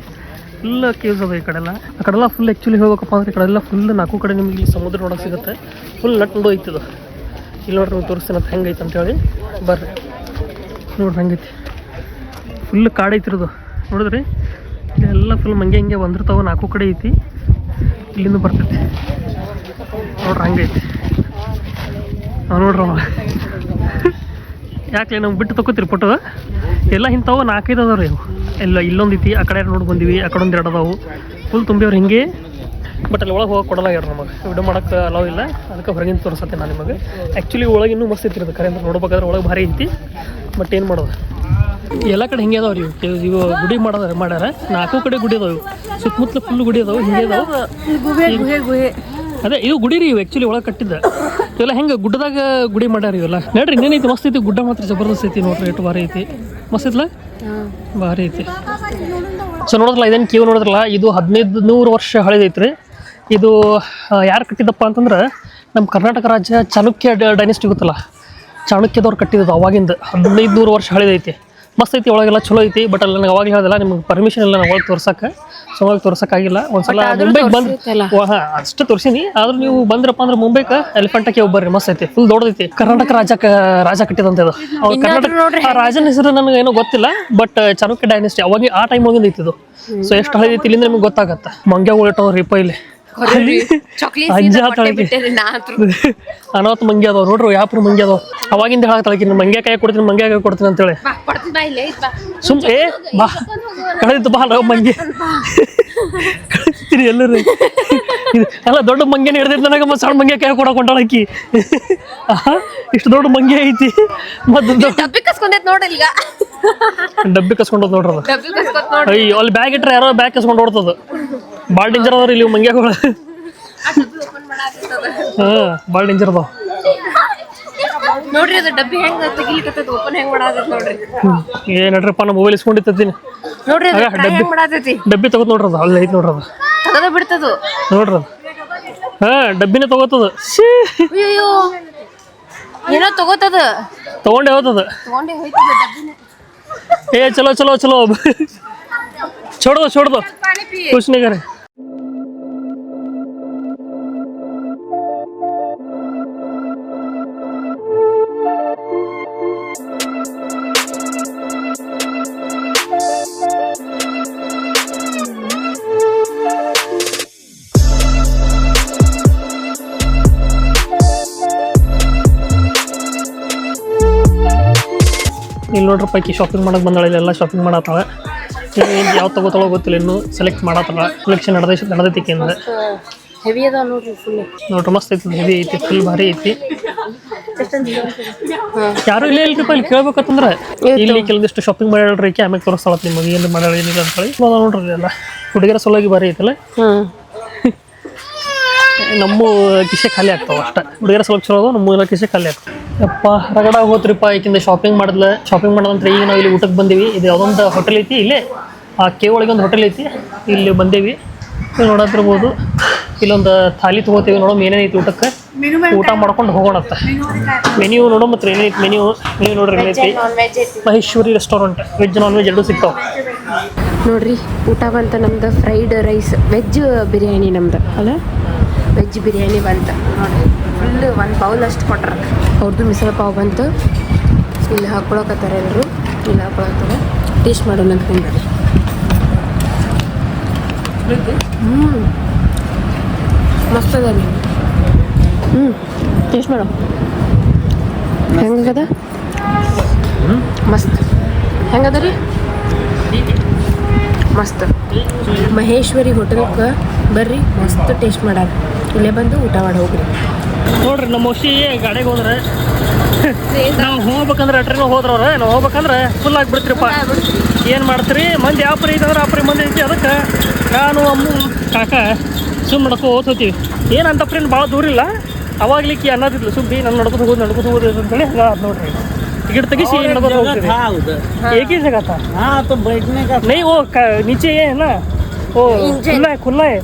Speaker 2: ಫುಲ್ ಕೇವ್ಸ್ ಅದಾವ ಈ ಕಡೆಲ್ಲ. ಆ ಕಡೆಲ್ಲ ಫುಲ್ ಆ್ಯಕ್ಚುಲಿ ಹೋಗ್ಬೇಕಪ್ಪ ಅಂದ್ರೆ ಈ ಕಡೆಲ್ಲ ಫುಲ್ 4 ಕಡೆ ನಿಮ್ಗೆ ಇಲ್ಲಿ ಸಮುದ್ರ ನೋಡೋಕೆ ಸಿಗುತ್ತೆ. ಫುಲ್ ನಟ್ಟು ಐತದ. ಇಲ್ಲಿ ನೋಡ್ರಿ ನೀವು ತೋರಿಸ್ತೀನಿ ಅದು ಹೆಂಗೈತೆ ಅಂತೇಳಿ. ಬರ್ರಿ ನೋಡ್ರಿ ಹೆಂಗೈತಿ. ಫುಲ್ ಕಾಡು ಐತಿರೋದು ನೋಡಿದ್ರಿ. ಇಲ್ಲೆಲ್ಲ ಫುಲ್ ಮಂಗೆ ಹಿಂಗೆ ಬಂದಿರ್ತಾವ. 4 ಕಡೆ ಐತಿ, ಇಲ್ಲಿಂದ ಬರ್ತೈತಿ ನೋಡ್ರಿ ಹಂಗೈತಿ. ನೋಡ್ರವ ಯಾಕೆ ನಮ್ಗೆ ಬಿಟ್ಟು ತಗೋತೀರಿ ಫೋಟೋ ಎಲ್ಲ ಇಂಥವು 4-5 ಅದಾವ ರೀ ಎಲ್ಲ ಇಲ್ಲೊಂದು ಐತಿ ಆ ಕಡೆ ನೋಡಿ ಬಂದೀವಿ ಆ ಕಡೆ 1 2 ಅದಾವು ಫುಲ್ ತುಂಬಿಯವ್ರು ಹಿಂಗೆ ಬಟ್ ಅಲ್ಲಿ ಒಳಗೆ ಹೋಗಕ್ಕೆ ಕೊಡಲಾಗ್ಯಾರ ನಮಗೆ ವಿಡಿಯೋ ಮಾಡೋಕ್ಕೆ ಅಲಾವ್ ಇಲ್ಲ ಅದಕ್ಕೆ ಹೊರಗಿಂದ ತೋರಿಸತ್ತೆ ನಾನು ನಿಮಗೆ ಆ್ಯಕ್ಚುಲಿ ಒಳಗೆ ಇನ್ನೂ ಮಸ್ತ್ ಐತಿ ಅದು ಕರೆ ಅಂತ ನೋಡ್ಬೇಕಾದ್ರೆ ಒಳಗೆ ಭಾರಿ ಐತಿ ಬಟ್ ಏನು ಮಾಡೋದು ಎಲ್ಲ ಕಡೆ ಹಿಂಗೆ ಅದಾವ ರೀ ಇವು ಗುಡಿ ಮಾಡ್ಯಾರ 4 ಕಡೆ ಗುಡಿ ಅದಾವೆ ಸುತ್ತಮುತ್ತಲು ಫುಲ್ ಗುಡಿ ಅದಾವೆ ಹಿಂಗೆ ಅದಾವೆ ಅದೇ ಇದು ಗುಡಿ ರೀ ಇವು ಆ್ಯಕ್ಚುಲಿ ಒಳಗೆ ಕಟ್ಟಿದ್ದ ಇವೆಲ್ಲ ಹೆಂಗೆ ಗುಡ್ಡದಾಗ ಗುಡಿ ಮಾಡ್ಯಾರ ಇವೆಲ್ಲ ನೋಡ್ರಿ ಇನ್ನೇನೈತಿ ಮಸ್ತ್ ಐತಿ ಗುಡ್ಡ ಮಾತ್ರ ಜಬರ್ದಸ್ತ್ ಐತಿ ನೋಡ್ರಿ ಎಷ್ಟು ಭಾರಿ ಐತಿ ಮಸ್ತ್ ಐತ್ಲ ಭಾರಿ ಐತಿ ಸೊ ನೋಡಿದ್ರಲ್ಲ ಇದೇನು ಕೇವ್ ನೋಡಿದ್ರಲ್ಲ ಇದು 1500 ವರ್ಷ ಹಳೇದೈತ್ರಿ ಇದು ಯಾರು ಕಟ್ಟಿದ್ದಪ್ಪ ಅಂತಂದ್ರೆ ನಮ್ಮ ಕರ್ನಾಟಕ ರಾಜ್ಯ ಚಾಲುಕ್ಯ ಡೈನೆಸ್ಟಿ ಗೊತ್ತಲ್ಲ ಚಾಣಕ್ಯದವ್ರು ಕಟ್ಟಿದ್ದು ಅವಾಗಿಂದ 1500 ವರ್ಷ ಹಳೇದೈತಿ ಮಸ್ತ್ ಐತಿ ಒಳಗೆಲ್ಲ ಚಲೋ ಐತಿ ಬಟ್ ಅಲ್ಲಿ ನನಗೆ ಅವಾಗ ಹೇಳಿದಲ್ಲ ನಿಮ್ಗೆ ಪರ್ಮಿಷನ್ ಇಲ್ಲ ನಾವು ಒಳಗೆ ತೋರ್ಸಕ್ಕೆ ಸೊ ಒಳಗೆ ತೋರ್ಸೋಕ್ಕಾಗಿಲ್ಲ ಒಂದ್ಸಲ ಮುಂಬೈಗೆ ಬಂದು ಹಾಂ ಅಷ್ಟು ತೋರಿಸೀನಿ ಆದ್ರೂ ನೀವು ಬಂದ್ರಪ್ಪ ಅಂದ್ರೆ ಮುಂಬೈಗೆ ಎಲಿಫೆಂಟ ಕೇವ್ ಬರ್ರಿ ಮಸ್ತ್ ಐತಿ ಫುಲ್ ದೊಡ್ಡದೈತಿ ಕರ್ನಾಟಕ ರಾಜ ಕಟ್ಟಿದಂತೆ ಅದು ಅವ್ರು ಕರ್ನಾಟಕ ಆ ರಾಜನ ಹೆಸರು ನನಗೆ ಏನೋ ಗೊತ್ತಿಲ್ಲ ಬಟ್ ಚಾಲುಕ್ಯ ಡೈನೆಸ್ಟಿ ಅವಾಗ ಆ ಟೈಮ್ ಒಳಗಿಂದ ಐತಿ ಇದು ಸೊ ಎಷ್ಟು ಹಳೇದೈತಿ ಇಲ್ಲಿಂದ ನಿಮ್ಗೆ ಗೊತ್ತಾಗತ್ತೆ ಮಂಗ್ಯ ಇಟ್ಟವ್ರಿ ಪೈಲಿ ಅನಾಥ ಮಂಗ್ಯ ಅದಾವ ನೋಡ್ರಿ ಯಾಪ್ರ ಮಂಗ್ಯ ಅದಾವ ಅವಾಗಿಂದ ಹೇಳತ್ತಳಕಿ ಮಂಗ್ಯ ಕೈ ಕೊಡ್ತೀನಿ ಅಂತೇಳಿ ಸುಮ್ಮನೆ ಬಾ ಕಳೆದಿತ್ತು ಬಾ ಮಂಗ್ಯ ಕಳಿಸ್ತೀರಿ ಎಲ್ಲರೂ ಎಲ್ಲ ದೊಡ್ಡ ಮಂಗ್ಯನ ಹಿಡ್ದಿದ್ದು ನನಗೆ ಮತ್ತೆ ಸಣ್ಣ ಮಂಗ್ಯ ಕೈ ಕೊಡಕ್ಕೆ ಹೊಂಟಾಳಕಿ ಇಷ್ಟು ದೊಡ್ಡ ಮಂಗ್ಯ ಐತಿ ಮತ್ತೆ ಡಬ್ಬಿ ಕಸ್ಕೊಂಡೋದ್ ನೋಡ್ರಿ ಅಯ್ಯೋ ಅಲ್ಲಿ ಬ್ಯಾಗ್ ಇಟ್ರೆ ಯಾರೋ ಬ್ಯಾಗ್ ಕಸ್ಕೊಂಡು ಓಡ್ತದ ಭಾಳ ಡೇಂಜರ್ ಅದಾವ್ರಿ ಇಲ್ಲಿ ಮಂಗ್ಯಗಳು ಭಾಳ ಡೇಂಜರ್ ಅದಾವ
Speaker 3: ನೋಡ್ರಿ ಅದು ಡಬ್ಬಿ ಹೆಂಗ್ ತೆಗಿಲಿಕತ್ತದ ಓಪನ್ ಹೆಂಗ್ ಮಾಡಾದೈತಿ ನೋಡ್ರಿ
Speaker 2: ಏನಡ್ರಪ್ಪ ನಮ್ಮ ಮೊಬೈಲ್ ಇಸ್ಕೊಂಡಿರ್ತೀನಿ
Speaker 3: ನೋಡ್ರಿ ಅದು ಹೆಂಗ್ ಮಾಡಾದೈತಿ
Speaker 2: ಡಬ್ಬಿ ತಗೋತ ನೋಡ್ರಿ ಅದು ಅಲ್ಲಿ ಐತಿ ನೋಡ್ರಿ ಅದು
Speaker 3: ತಗದ ಬಿಡ್ತದು
Speaker 2: ನೋಡ್ರಿ ಅದು ಡಬ್ಬಿನೇ ತಗೋತದ
Speaker 3: ಅಯ್ಯೋ ಏನೋ ತಗೋತದ
Speaker 2: ತಗೊಂಡೇ ಹೋಗ್ತದ
Speaker 3: ತಗೊಂಡೇ ಹೋಯ್ತದ ಡಬ್ಬಿನೇ
Speaker 2: ಚಲೋ ಚಲೋ ಚಲೋ छोड़ दो कुछ नहीं करे ಇಲ್ಲಿ ನೋಡ್ರಿ ಪೈಕಿ ಶಾಪಿಂಗ್ ಮಾಡಕ್ಕೆ ಬಂದಾಳೆ ಇಲ್ಲೆಲ್ಲ ಶಾಪಿಂಗ್ ಮಾಡತ್ತಾಳೆ ಯಾವ ತಗೋತಾಳೋ ಗೊತ್ತಿಲ್ಲ ಇನ್ನು ಸೆಲೆಕ್ಟ್ ಮಾಡತ್ತಲ್ಲ ಸೆಲೆಕ್ಷನ್ ನಡೆದೈತಿ ಅಂದ್ರೆ
Speaker 3: ಹೆವಿ ಅದ ನೋಡ್ರಿ ಫುಲ್
Speaker 2: ನೋಡ್ರಿ ಮಸ್ತ್ ಐತಿ ಹೆವಿ ಐತಿ ಫುಲ್ ಭಾರಿ ಐತಿ ಯಾರು ಇಲ್ಲೇ ಇಲ್ರಿಪ್ಪ ಇಲ್ಲಿ ಕೇಳ್ಬೇಕಂತಂದ್ರೆ ಇಲ್ಲಿ ಕೆಲವೊಂದಿಷ್ಟು ಶಾಪಿಂಗ್ ಮಾಡ್ಯಾಳ್ರಿ ಆಮೇಲೆ ತೋರಿಸ್ತಾಳ ನಿಮಗೆ ಏನು ಮಾಡ್ಯಾಳ ಏನಿಲ್ಲ ಅಂತ ಹೇಳಿ ನೋಡ್ರಿ ಎಲ್ಲ ಹುಡುಗಿಯರ ಸಲುವಾಗಿ ಭಾರಿ ಐತಲ್ಲ ನಮ್ಮ ಕಿಸೆ ಖಾಲಿ ಆಗ್ತಾವ ಅಷ್ಟ ಹುಡುಗಿಯರ ಸಲುವಾಗಿ ಚಲೋ ನಮ್ಮ ಕಿಸೆ ಖಾಲಿ ಆಗ್ತಾವ ಯಪ್ಪ ರಗಡ ಹೋತ್ರಿಪ್ಪ ಈಗಿಂದ ಶಾಪಿಂಗ್ ಮಾಡೋದಂದ್ರೆ ಈಗ ನಾವು ಇಲ್ಲಿ ಊಟಕ್ಕೆ ಬಂದೀವಿ ಇದು ಯಾವುದೊಂದು ಹೋಟೆಲ್ ಐತಿ ಇಲ್ಲೇ ಆ ಕೇವ್ ಒಳಗೆ ಒಂದು ಹೋಟೆಲ್ ಐತಿ ಇಲ್ಲಿ ಬಂದೇವಿ ನೋಡತ್ತಿರ್ಬೋದು ಇಲ್ಲೊಂದು ಥಾಲಿ ತೊಗೋತೀವಿ ನೋಡೋ ಏನೇನೈತಿ ಊಟಕ್ಕೆ ಊಟ ಮಾಡ್ಕೊಂಡು ಹೋಗೋಣತ್ತ ಮೆನ್ಯೂ ನೋಡೋ ಮತ್ತು ಏನೈತಿ ಮೆನ್ಯೂ ನೋಡ್ರಿ ಏನೈತಿ Maheshwari restaurant veg non veg ಎರಡೂ ಸಿಗ್ತಾವೆ
Speaker 3: ನೋಡ್ರಿ ಊಟ ಬಂತ ನಮ್ದು ಫ್ರೈಡ್ ರೈಸ್ ವೆಜ್ ಬಿರಿಯಾನಿ ನಮ್ದು ಅಲ್ಲ ವೆಜ್ ಬಿರಿಯಾನಿ ಬಂತ ನೋಡ್ರಿ ಫುಲ್ 1 ಬೌಲ್ ಅಷ್ಟು ಕೊಟ್ರ ಅವ್ರದ್ದು ಮಿಸಲ್ ಪಾವ್ ಬಂತು ಇಲ್ಲಿ ಹಾಕ್ಕೊಳಕತ್ತಾರೆ ಎಲ್ಲರೂ ಇಲ್ಲಿ ಹಾಕ್ಕೊಳತ್ತಾರೆ ಟೇಸ್ಟ್ ಮಾಡೋಣ ಅಂತ ಬಂದ್ರಿ ಮಸ್ತ್ ಅದ ರೀ ಟೇಸ್ಟ್ ಮಾಡೋ ಹೆಂಗದ ಮಸ್ತ್ ಹೆಂಗದ ರೀ ಮಸ್ತ್ ಮಹೇಶ್ವರಿ ಹೋಟೆಲ್ಗೆ ಬರ್ರಿ ಮಸ್ತ್ ಟೇಸ್ಟ್ ಮಾಡಾರ ಇಲ್ಲೇ ಬಂದು ಊಟ ಮಾಡಿ ಹೋಗ್ರಿ
Speaker 2: ನೋಡ್ರಿ ನಮ್ಮ ಮೋಶಿ ಗಾಡಿಗೆ ಹೋದ್ರೆ ನಾವು ಹೋಗ್ಬೇಕಂದ್ರೆ ಟ್ರೈನ್ ಹೋದ್ರವ್ರೆ ನಾವು ಹೋಗ್ಬೇಕಂದ್ರೆ ಫುಲ್ ಆಗಿಬಿಡ್ತೀರಿಪ್ಪ ಏನು ಮಾಡ್ತೀರಿ ಮಂದಿ ಯಾವ ಪರಿ ಐತಂದ್ರೆ ಆ ಪರಿ ಮಂದಿ ಐತಿ ಅದಕ್ಕೆ ನಾನು ಅಮ್ಮ ಕಾಕ ಸುಮ್ಮನೆ ನಡ್ಕೊ ಹೋಗ್ತೀವಿ ಏನಂತ ಫ್ರೆಂಡ್ ಭಾಳ ದೂರ ಇಲ್ಲ ಅವಾಗ್ಲಿಕ್ಕೆ ಅನ್ನೋದಿಲ್ಲ ಸುದ್ದಿ ನಾನು ನಡ್ಕೊಂಡು ಹೋಗೋದು ಅಂತೇಳಿ ಹಂಗೆ ಅದು ನೋಡ್ರಿ टिकट तक एक ही जगह था।
Speaker 1: हाँ तो बैठने का
Speaker 2: नहीं वो नीचे ये है ना वो खुला है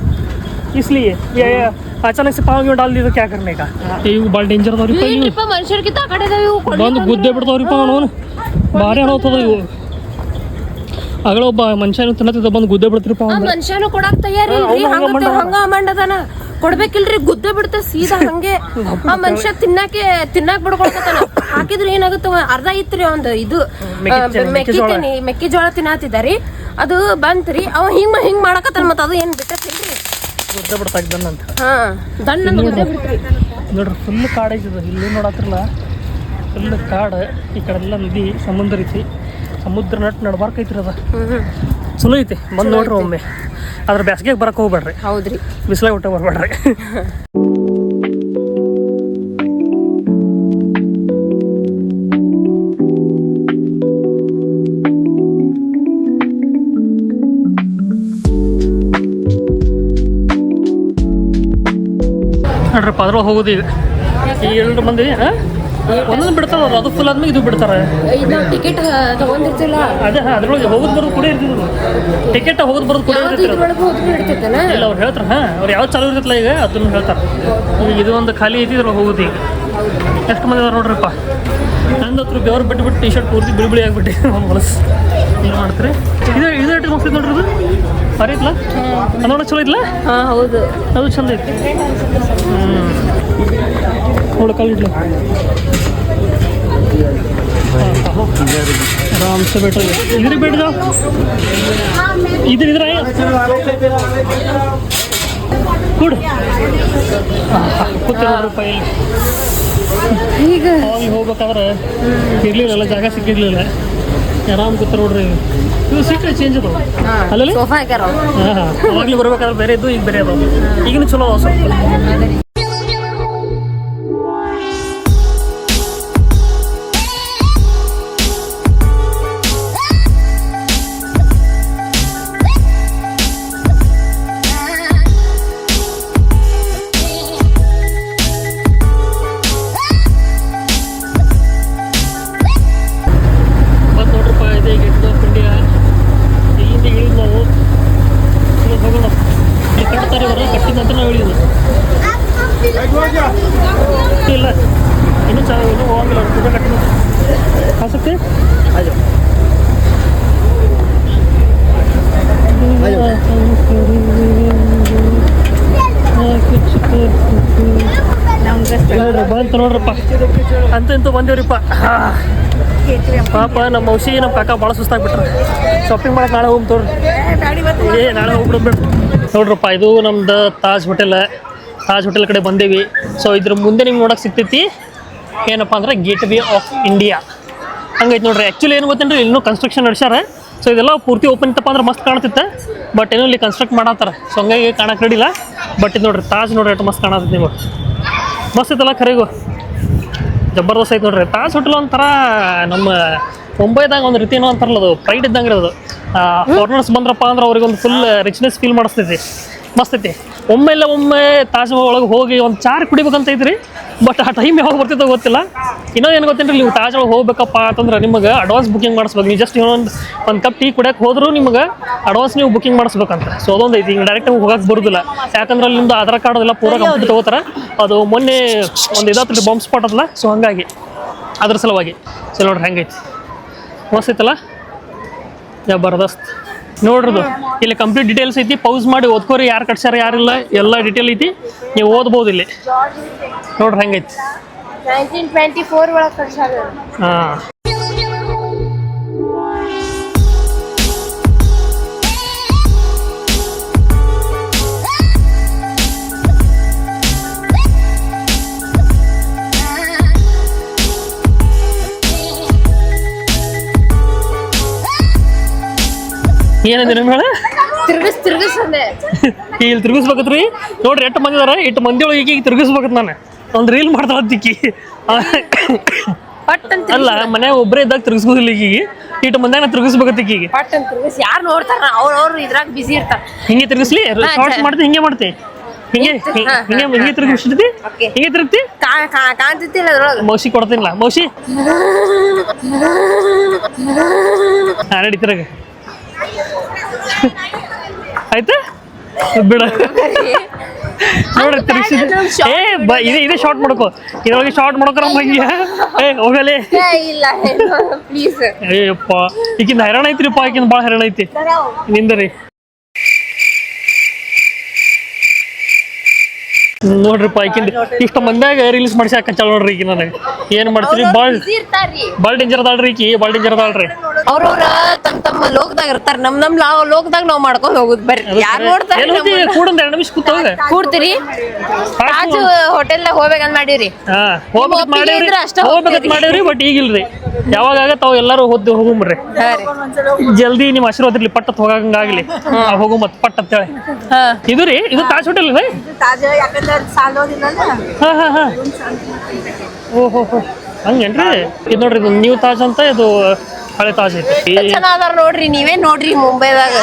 Speaker 2: इसलिए ये अचानक से पाँव डाल दी तो क्या करने का ಭಾಳ ಡೇಂಜರ್ ಅದಾವ್ರಿಪ್ಪ ಇವು
Speaker 3: ಮನುಷ್ಯರಿಗೆ ತಾಕಡೆ ಅದಾವ ಇವು
Speaker 2: ಬಂದು ಗುದ್ದೆ ಬಿಡ್ತಾವ್ರಿಪ್ಪ ಅವನು ಭಾರಿ ಅನಾಹುತದ ಇವು ಅಗಳ ಒಬ್ಬ ಮನುಷ್ಯನು ತಿನ್ನತ್ತಿದ್ದ ಬಂದು ಗುದ್ದೆ ಬಿಡ್ತಿರಪ್ಪ
Speaker 3: ಆ ಮನುಷ್ಯನು ಕೊಡಾಕ್ ತಯಾರಿ ಇಲ್ರಿ ಹಂಗ ಮಂಡದನ ಕೊಡ್ಬೇಕಿಲ್ರಿ ಗುದ್ದೆ ಬಿಡ್ತ ಸೀದಾ ಹಂಗೆ ಆ ಮನುಷ್ಯ ತಿನ್ನಾಕ್ ಬಿಡ್ಕೊಳ್ತಾನ ಹಾಕಿದ್ರೆ ಏನಾಗುತ್ತೆ ಅರ್ಧ ಇತ್ರಿ ಒಂದು ಇದು ಮೆಕ್ಕೆಜೋಳ ತಿನ್ನತ್ತಿದ್ದಾರಿ ಅದು ಬಂತ್ರಿ ಅವ ಹಿಂಗ್ ಮಾಡಕತ್ತಾನ ಮತ್ತ ಅದು ಏನ್ ಬಿಟ್ಟೈತಿಲ್ರಿ
Speaker 2: ಗುದ್ದೆ ಬಿಡ್ತಾ ಇದ್ದಾನಂತ
Speaker 3: ಹಾ ದಣ್ಣ ಗುದ್ದೆ ಬಿಡ್ತ್ರಿ
Speaker 2: ನೋಡ್ರಿ ಫುಲ್ ಕಾಡೈತದ ಇಲ್ಲಿ ನೋಡತ್ತಿರಲ್ಲ ಫುಲ್ ಕಾಡು, ಈ ಕಡೆ ಎಲ್ಲ ನದಿ ಸಮುದ್ರ ಐತಿ. ಸಮುದ್ರ ನಡ್ಬಾರ್ಕ್ ಐತ್ರಿ ಅದ. ಚಲೋ ಐತಿ, ಬಂದು ನೋಡ್ರಿ ಒಮ್ಮೆ. ಆದ್ರೆ ಬ್ಯಾಸ್ಗೆಗೆ ಬರಕ್ಕೆ ಹೋಗ್ಬೇಡ್ರಿ.
Speaker 3: ಹೌದ್ರಿ,
Speaker 2: ಬಿಸಿಲಾಗ ಊಟ ಬರ್ಬೇಡ್ರಿ. ನೋಡ್ರಪ್ಪ ಅದ್ರೊಳಗೆ ಹೋಗೋದು ಈಗ. ಈ 2 ಮಂದಿ ಒಂದೊಂದು ಬಿಡ್ತಾರ, ಅದು ಫುಲ್ ಆದ್ಮೇಲೆ ಇದು ಬಿಡ್ತಾರೆ.
Speaker 3: ಟಿಕೆಟ್ ತಗೊಂಡಿರ್ತಿಲ್ಲ,
Speaker 2: ಅದೇ ಅದ್ರೊಳಗೆ ಹೋಗೋದು ಬರೋದು ಕೂಡ ಇರ್ತಿದ್ರು. ಟಿಕೆಟ್ ಹೋಗೋದು ಬರೋದು ಕೂಡ ಇರ್ತಿದ್ರು. ಇಲ್ಲ ಅವ್ರು ಹೇಳ್ತಾರೆ, ಅವ್ರು ಯಾವ್ದು ಚಾಲು ಇರ್ತಲ್ಲ ಈಗ ಅದನ್ನು ಹೇಳ್ತಾರೆ. ಈಗ ಇದು ಒಂದು ಖಾಲಿ ಐತಿ, ಇದ್ರೊಳಗೆ ಹೋಗೋದು ಈಗ. ಎಷ್ಟು ಮಂದಿ ಅದಾರ ನೋಡ್ರಿಪ್ಪ. ನಂದು ಹತ್ರ ಬೆವ್ರು ಬಿಟ್ಟು ಟಿ ಶರ್ಟ್ ಪೂರ್ತಿ ಬಿಳಿ ಆಗಿಬಿಟ್ಟು ಒಂದು ಹೊಲಸು. ಏನು ಮಾಡ್ತೀರಿ? ಇದು ಎಷ್ಟು ಮಸ್ತ್ ನೋಡ್ರಿ. ಅದು ಭಾರಿ ಐತ್ಲ, ಅದು ನೋಡೋಕೆ ಚಲೋ ಐತ್ಲ.
Speaker 3: ಹಾಂ ಹೌದು,
Speaker 2: ಅದು ಚಂದ ಐತಿ. ನೋಡೋಕಲ್ಲ आराम से बैठो. इधर बैठ जाओ, इधर आए. गुड. ರೂಪಾಯಿ
Speaker 3: ಈಗ
Speaker 2: ಅವಾಗ ಹೋಗ್ಬೇಕಾದ್ರೆ ಇರ್ಲಿಲ್ಲ, ಜಾಗ ಸಿಕ್ಕಿರ್ಲಿಲ್ಲ. ಆರಾಮ್ ಕೂತ ನೋಡ್ರಿ. ಇದು ಸೀಟ್ ಚೇಂಜ್ ಅದಾವ ಅಲ್ಲಲ್ಲಿ.
Speaker 3: ಸೋಫಾ ಹಾಕ್ಯಾರ.
Speaker 2: ಅವಾಗ್ಲೂ ಬರ್ಬೇಕಾದ್ರೆ ಬೇರೆ ಇದ್ದು, ಈಗ ಬೇರೆ ಅದಾವ. ಈಗಿನ ಚಲೋ ಸ್ವಲ್ಪ. ಇಲ್ಲ ಇನ್ನೂ ಚೆನ್ನಾಗಿ ಇನ್ನೂ ಹೋಗಿಲ್ಲ ಫೋಟೋ ಕಟ್ಟಿ ಆಸಕ್ತಿ ಬಂತು ನೋಡ್ರಪ್ಪ. ಅಂತೂ ಬಂದೇವ್ರಿಪ್ಪ. ಪಾಪ ನಮ್ಮ ಔಷಧಿ ನಮ್ಮ ಕಾಕ ಭಾಳ ಸುಸ್ತಾಗ್ಬಿಟ್ರೆ ಶಾಪಿಂಗ್ ಮಾಡಕ್ಕೆ ನಾಳೆ ಹೋಗಿ ತೋರಿ. ನಾಳೆ ಹೋಗ್ಬಿಡ್ಬೇಡ್ರಿ. ನೋಡ್ರಪ್ಪ ಇದು ನಮ್ದು ತಾಜ್ ಹೋಟೆಲ್ ಕಡೆ ಬಂದೇವಿ. ಸೊ ಇದ್ರ ಮುಂದೆ ನಿಮ್ಗೆ ನೋಡೋಕೆ ಸಿಗ್ತೈತಿ ಏನಪ್ಪ ಅಂದ್ರೆ ಗೇಟ್ ವೇ ಆಫ್ ಇಂಡಿಯಾ ಹಂಗೈತೆ ನೋಡ್ರಿ. ಆ್ಯಕ್ಚುಲಿ ಏನು ಗೊತ್ತೇನ್ರಿ, ಇನ್ನೂ ಕನ್ಸ್ಟ್ರಕ್ಷನ್ ನಡೆಸ್ಯಾರ. ಸೊ ಇದೆಲ್ಲ ಪೂರ್ತಿ ಓಪನ್ ಇತ್ತಪ್ಪ ಅಂದ್ರೆ ಮಸ್ತ್ ಕಾಣ್ತಿತ್ತು. ಬಟ್ ಏನೋ ಇಲ್ಲಿ ಕನ್ಸ್ಟ್ರಕ್ಟ್ ಮಾಡತ್ತಾರೆ, ಸೊ ಹಂಗಾಗಿ ಕಾಣಕ್ಕೆ ರೆಡಿಲ್ಲ. ಬಟ್ ಇದು ನೋಡ್ರಿ ತಾಜ್ ನೋಡ್ರಿ ಎಷ್ಟು ಮಸ್ತ್ ಕಾಣತೈತಿ. ನಿಮಗೆ ಮಸ್ತ್ ಐತಲ್ಲ ಖರೆಗೂ, ಜಬರ್ದಸ್ತ್ ಐತೆ ನೋಡ್ರಿ. ತಾಜ್ ಹೋಟೆಲ್ ಒಂಥರ ನಮ್ಮ ಮುಂಬೈದಾಗ ಒಂದು ರೀತಿ ಏನೋ ಅಂತಾರಲ್ಲ, ಅದು ಪ್ರೈಡ್ ಇದ್ದಂಗೆ ಅದು. ಫಾರಿನರ್ಸ್ ಬಂದ್ರಪ್ಪ ಅಂದ್ರೆ ಅವ್ರಿಗೆ ಒಂದು ಫುಲ್ ರಿಚ್ನೆಸ್ ಫೀಲ್ ಮಾಡಿಸ್ತೈತಿ. ಮಸ್ತ್ ಐತಿ. ಒಮ್ಮೆ ತಾಜ್ ಒಳಗೆ ಹೋಗಿ ಒಂದು ಚಾರ್ ಕುಡಿಬೇಕಂತ ಐತ್ರಿ. ಬಟ್ ಆ ಟೈಮ್ ಯಾವಾಗ ಬರ್ತಿತ್ತೋ ಗೊತ್ತಿಲ್ಲ. ಇನ್ನೊಂದು ಏನು ಗೊತ್ತೇನ್ರಿ, ನೀವು ತಾಜ್ ಒಳಗೆ ಹೋಗ್ಬೇಕಪ್ಪ ಅಂತಂದ್ರೆ ನಿಮಗೆ ಅಡ್ವಾನ್ಸ್ ಬುಕಿಂಗ್ ಮಾಡಿಸ್ಬೇಕು. ನೀವು ಜಸ್ಟ್ ಒಂದು ಕಪ್ ಟೀ ಕುಡಿಯೋಕೆ ಹೋದ್ರೂ ನಿಮಗೆ ಅಡ್ವಾನ್ಸ್ ನೀವು ಬುಕಿಂಗ್ ಮಾಡಿಸ್ಬೇಕಂತ. ಸೊ ಅದೊಂದು ಐತಿ. ಈಗ ಡೈರೆಕ್ಟ್ ಹೋಗಕ್ಕೆ ಬರೋದಿಲ್ಲ, ಯಾಕಂದ್ರೆ ಅಲ್ಲಿ ನಿಮ್ಮದು ಆಧಾರ್ ಕಾರ್ಡ್ ಎಲ್ಲ ಪೂರ ಕಂಪ್ಲೀಟ್ ತಗೋತಾರೆ. ಅದು ಮೊನ್ನೆ ಒಂದು ಇದಾತ್ರಿ ಬಾಂಬ್ ಸ್ಪಾಟ್ ಅದಲ್ಲ, ಸೊ ಹಂಗಾಗಿ ಅದ್ರ ಸಲುವಾಗಿ. ಸೊ ನೋಡ್ರಿ ಹೆಂಗೈತಿ, ಮಸ್ತ್ ಐತಲ್ಲ, ಜಬರ್ದಸ್ತ್ ನೋಡ್ರದು. ಇಲ್ಲಿ ಕಂಪ್ಲೀಟ್ ಡೀಟೇಲ್ಸ್ ಐತಿ. ಪೌಸ್ ಮಾಡಿ ಓದ್ಕೋರಿ, ಯಾರು ಕಟ್ಸ್ಯಾರ ಯಾರಿಲ್ಲ ಎಲ್ಲ ಡೀಟೇಲ್ ಐತಿ, ನೀವು ಓದ್ಬೋದು ಇಲ್ಲಿ. ನೋಡ್ರಿ ಹೆಂಗೈತಿ.
Speaker 3: 1924 ಒಳಗೆ ಕಟ್ಸ್ಯಾರ.
Speaker 2: ಹಾಂ ಏನಂದ್ರೆ ನಿಮ್ಮ ಹೇಳ
Speaker 3: ತಿರ್ಗಿಸ್ ಅಂದೆ.
Speaker 2: ಇಲ್ಲಿ ತಿರ್ಗಿಸ್ಬೇಕತ್ರಿ. ನೋಡ್ರಿ ಎಷ್ಟು ಮಂದಿ ಇದಾರೆ, ಇಟ್ಟು ಮಂದಿ ಒಳಗೆ ಈಗ ತಿರ್ಗಿಸ್ಬೇಕತ್. ನಾನು ಒಂದು ರೀಲ್ ಮಾಡ್ತಾಳ ತಿಕ್ಕಿ ಅಲ್ಲ, ಮನ್ಯಾಗ ಒಬ್ಬರೇ ಇದ್ದಾಗ ತಿರ್ಗಿಸ್ಬೋದಿಲ್ಲ. ಈಗ ಇಟ್ಟು ಮಂದಿಯಾಗ ನಾ ತಿರ್ಗಿಸ್ಬೇಕತ್ತ ಈಗ.
Speaker 3: ಪಟ್ ಅಂತ ತಿರ್ಗಿಸ್. ಯಾರು ನೋಡ್ತಾರ, ಅವ್ರು ಇದ್ರಾಗ ಬಿಸಿ ಇರ್ತಾರ.
Speaker 2: ಹಿಂಗೆ ತಿರ್ಗಿಸ್ಲಿ, ಶಾರ್ಟ್ಸ್ ಮಾಡ್ತಿ, ಹಿಂಗೆ ಮಾಡ್ತಿ, ಹಿಂಗೆ ತಿರ್ಗಿಸ್ತಿ, ಹಿಂಗೆ ತಿರುಗ್ತಿ.
Speaker 3: ಕಾಣ್ತಿತ್ತಿಲ್ಲ ಅದ್ರೊಳಗೆ.
Speaker 2: ಮೌಸಿ ಕೊಡ್ತೀನಿಲ್ಲ, ಮೌಸಿ ನಡೀತಿರಾಗ ಆಯ್ತಾ ಬಿಡ. ನೋಡ್ರಿ ತಿರ್ಗಿಸಿದ ಇದೇ ಶಾರ್ಟ್ ಮಾಡ್ಕೋ, ಇದ್ರೊಳಗೆ ಶಾರ್ಟ್ ಮಾಡ್ಕೊ ಹಂಗೆ. ಹೋಗಲೇ
Speaker 3: ಇಲ್ಲ ಪ್ಲೀಸ್.
Speaker 2: ಏಯಪ್ಪ ಈಗಿಂದ ಹೈರಾಣ ಐತ್ರಿಪ್ಪ, ಈಗಿಂದ ಭಾಳ ಹೈರಾಣ ಐತಿ ನಿಂದ್ರಿ. ನೋಡ್ರಿಪ್ಪ ಈಕಿಂದ ಇಷ್ಟು ಮಂದ್ಯಾಗ ರೀಲ್ಸ್ ಮಾಡಿಸಿ ಹಾಕಂಚಾಳ ನೋಡ್ರಿ ಈಗ ನನಗೆ ಏನ್ ಮಾಡ್ತೀರಿ ಭಾಳ ಡೇಂಜರ್ ಅದಾಳ್ರಿ ಈಕಿ ಭಾಳ ಡೇಂಜರ್ ಅದಾಳ್ರಿ
Speaker 3: ಅವ್ರವ್ರ ತಮ್ಮ ಲೋಕದಾಗ ಇರ್ತಾರ ನಮ್ ಲೋಕದಾಗ ನಾವ್ ಮಾಡ್ಕೊಂಡ್ ಹೋಗುದ್ ಬರ್ರಿ ಯಾರು ನೋಡ್ತಾರೆ
Speaker 2: ಕೂಡಂದ 2 ನಿಮಿಷ ಕೂತವಾಗ
Speaker 3: ಕೂಡ್ತೀರಿ ತಾಜ್ ಹೋಟೆಲ್ದಾಗ ಹೋಗ್ಬೇಕಂತ ಮಾಡಿರಿ
Speaker 2: ಹಾ
Speaker 3: ಒಪ್ಪಿಗೆ ಅಷ್ಟೇ
Speaker 2: ಹೋಗ್ಬೇಕಂತ ಮಾಡೇವ್ರಿ ಬಟ್ ಈಗಿಲ್ರಿ ಯಾವಾಗ ಆಗತ್ತ ಅವ್ ಎಲ್ಲಾರು ಹೋಗುಮ್ರಿ ಜಲ್ದಿ ನಿಮ್ ಆಶೀರ್ವಾದ ಇರ್ಲಿ ಪಟ್ಟತ್ ಹೋಗಂಗಾಗ್ಲಿ ಹೋಗು ಮತ್ ಪಟ್ ಅಂತೇಳಿ ಇದು ರೀ ಇದು ತಾಜ್ ಹೋಟೆಲ್ ರೀ
Speaker 4: ಯಾಕಂದ್ರೆ ಸಾಲೋದಿಲ್ಲಲ್ಲ
Speaker 2: ಹಾ ಹಾ ಹಾ ಓಹೋ ಹಂಗೇನ್ರಿ ಇದು ನೋಡ್ರಿ ಇದು ನ್ಯೂ ತಾಜ್ ಅಂತ ಇದು ಹಳೆ ತಾಜ್ ಐತಿ
Speaker 3: ಚೆನ್ನಾದಾರ ನೋಡ್ರಿ ನೀವೇ ನೋಡ್ರಿ ಮುಂಬೈದಾಗ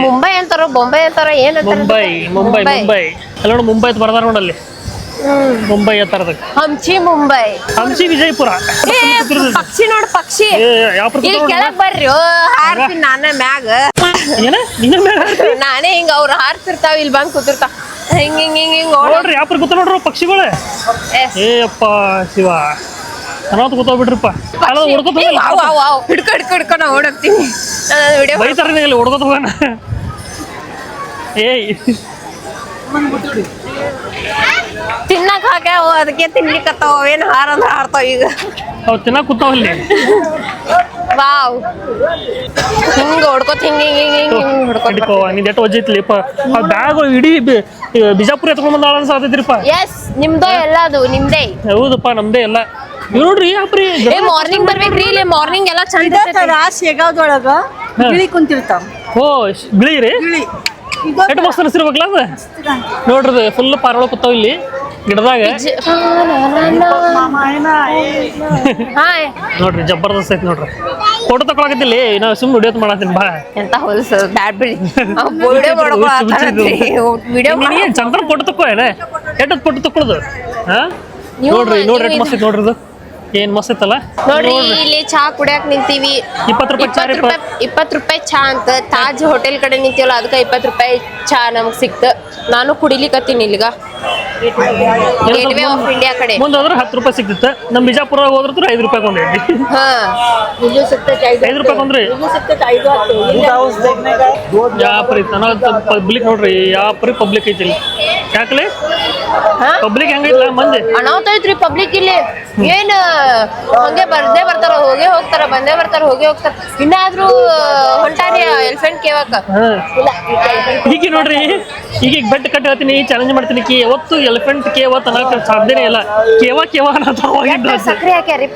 Speaker 3: ಮುಂಬೈ ಅಂತಾರ ಬೊಂಬೈ ಅಂತಾರ ಏನ್
Speaker 2: ಮುಂಬೈ ಮುಂಬೈ ಮುಂಬೈ ಅಲ್ಲ ನೋಡಿ ಮುಂಬೈ ಅಂತ ಬರ್ದಾರ ನೋಡಲ್ಲಿ ಮುಂಬೈ ಅಂತಾರ
Speaker 3: ಹಂಚಿ ಮುಂಬೈ
Speaker 2: ಹಂಚಿ ವಿಜಯಪುರ
Speaker 3: ಪಕ್ಷಿ ನೋಡ್ ಪಕ್ಷಿ ಇಲ್ಲಿ ಕೆಳಗ್ ಬರ್ರಿ ಹಾರ್ತೀನಿ ನಾನೇ ಮ್ಯಾಗ ನಾನೇ ಹಿಂಗ ಅವ್ರು ಹಾರ್ತಿರ್ತಾವ ಇಲ್ಲಿ ಬಂದ್ ಕೂತಿರ್ತಾವ ಹಿಂಗ್ ಹಿಂಗ್ ಹಿಂಗ್ ಹಿಂಗ್
Speaker 2: ನೋಡ್ರಿ ಯಾಪ್ರ ಕೂತ ನೋಡ್ರಿ ಪಕ್ಷಿಗಳು ಏ ಅಪ್ಪ ಶಿವ ಅನಾಥ ಕೂತೋಗ್ಬಿಟ್ರಿಪ್ಪ
Speaker 3: ಹಿಡ್ಕೊ ನಾ ಓಡೋಗ್ತೀನಿ ವಿಡಿಯೋ
Speaker 2: ಬೈತಾರ ಇಲ್ಲಿ ಹೊಡ್ಕೋತ ಹೋಗೋಣ ಏಯ್
Speaker 3: ತಿನ್ನಕ್ ಹಾಕ್ಯಾವ ಅದಕ್ಕೆ ತಿನ್ಲಿಕ್ಕತ್ತಾವ ಏನ್ ಹಾರ ಅಂದ್ರೆ ಹಾರ್ತಾವ ಈಗ
Speaker 2: ಅವ್ ತಿನ್ನಕ್ ಕೂತಾವಲ್ಲಿ
Speaker 3: ವಾವ್ ಹಿಂಗ ಹೊಡ್ಕೋತ ಹಿಂಗ ಹಿಂಗ ಹಿಂಗ ಹಿಂಗ
Speaker 2: ಹಿಡ್ಕೋ ನಿಂದ ಎಟ್ಟು ವಜ್ಜೈತ್ಲಿಪ್ಪ ಆ ಬ್ಯಾಗ್ ಇಡೀ ಬಿಜಾಪುರ ಎತ್ಕೊಂಡ್ ಬಂದ ಅನ್ಸಾತೈತ್ರಿಪ್ಪ
Speaker 3: ಎಸ್ ನಿಮ್ದು ಎಲ್ಲ ಅದು ನಿಮ್ದೇ
Speaker 2: ಹೌದಪ್ಪ ನಮ್ದೇ ಎಲ್ಲ ಇವ್ ನೋಡ್ರಿ ಯಾಪ್ರಿ
Speaker 3: ಮಾರ್ನಿಂಗ್ ಬರ್ಬೇಕ್ರಿ ಇಲ್ಲಿ ಮಾರ್ನಿಂಗ್ ಎಲ್ಲ ಚಂದ
Speaker 4: ಶೇಗಾವ್ದೊಳಗ ಗಿಳಿ ಕುಂತಿರ್ತಾವ
Speaker 2: ಓ ಬಿಳಿ ರೀ ಎಟ್ಟು ಮಸ್ತ್ ಅನಿಸಿರ್ಬೇಕಲ್ಲ ಅದ ನೋಡ್ರಿ ಫುಲ್ ಪಾರೊಳ ಕೂತಾವ ಇಲ್ಲಿ ಗಿಡದಾಗ ನೋಡ್ರಿ ಜಬರ್ದಸ್ತ್ ಐತಿ ನೋಡ್ರಿ ಫೋಟೋ ತಕೊಳಕತ್ತಿಲ್ಲ ನಾವು ಸುಮ್ಮನೆ ವಿಡಿಯೋ ಮಾಡತ್ತೀನಿ ಬಾ
Speaker 3: ಎಂತ ಹೊಲ್ಸ ಬ್ಯಾಡ್ ಬಿಡಿ ವಿಡಿಯೋ
Speaker 2: ಚಂದ್ರ ಫೋಟೋ ತಕೋ ಏನ ಎಟ್ಟದ್ ಫೋಟೋ ತಕೊಳ್ಳೋದು ಹಾ ನೋಡ್ರಿ ನೋಡ್ರಿ ಎಟ್ ಮಸ್ತ್ ಐತಿ ನೋಡ್ರಿ ಇದು ಏನ್ ಮಸ್ತ್ ಐತಲ್ಲ
Speaker 3: ನೋಡ್ರಿ ಇಲ್ಲಿ ಚಾ ಕುಡಿಯಾಕ ನಿಂತೀವಿ 20 ರೂಪಾಯಿ ಚಾ ಅಂತ ತಾಜ್ ಹೋಟೆಲ್ ಕಡೆ ನಿಂತೀವಲ್ಲ ಅದಕ್ಕೆ 20 ರೂಪಾಯಿ ಚಾ ನಮ್ಗ್ ಸಿಕ್ತ ನಾನು ಕುಡಿಲಿಕತ್ತೀನಿ ಇಲ್ಲಿಗ ಗೇಟ್ವೇ ಆಫ್ ಇಂಡಿಯಾ ಕಡೆ
Speaker 2: ಮುಂದಾದ್ರೆ 10 ರೂಪಾಯಿ ಸಿಕ್ತಿತ್ತು ನಮ್ ಬಿಜಾಪುರ ಹೋದ್ರ 5 ರೂಪಾಯಿ ಕೊಂಡೈತಿ
Speaker 3: ಹಾ
Speaker 4: ಇಲ್ಲೂ ಸಿಗ್ತೈತೆ
Speaker 2: 5 ರೂಪಾಯಿ ಕೊಂಡ್ರಿ
Speaker 4: ಇಲ್ಲೂ ಸಿಗ್ತೈತೆ 5
Speaker 2: ಯಾಪ್ರಿ ಪಬ್ಲಿಕ್ ನೋಡ್ರಿ ಯಾಪ್ರಿ ಪಬ್ಲಿಕ್ ಐತಿ ಯಾಕಲೆ ಪಬ್ಲಿಕ್ ಹೆಂಗೈತಿಲ್ಲ ಮಂದಿ
Speaker 3: ಅನಾಹುತ ಐತ್ರಿ ಪಬ್ಲಿಕ್ ಇಲ್ಲಿ ಏನ್ ಹಂಗೆ ಬಂದೇ ಬರ್ತಾರ ಹೋಗೇ ಹೋಗ್ತಾರ ಬಂದೇ ಬರ್ತಾರ ಹೋಗೇ ಹೋಗ್ತಾರ ಇನ್ನಾದ್ರೂ ಹೊಂಟಾರಿ ಎಲಿಫೆಂಟ್ ಕೇವಕ್ಕ
Speaker 2: ಈಗ ನೋಡ್ರಿ ಈಗ ಬೆಟ್ ಕಟ್ಟಿ ಹೇಳ್ತೀನಿ ಚಾಲೆಂಜ್ ಮಾಡ್ತೀನಿ ಕಿ ಯಾವತ್ತು ಎಲಿಫೆಂಟ್ ಕೇವ ತನಕ ಸಾಧ್ಯನೇ ಇಲ್ಲ ಕೇವ ಅನ್ನೋ
Speaker 3: ಸಕ್ರಿ ಹಾಕ್ಯಾರಿ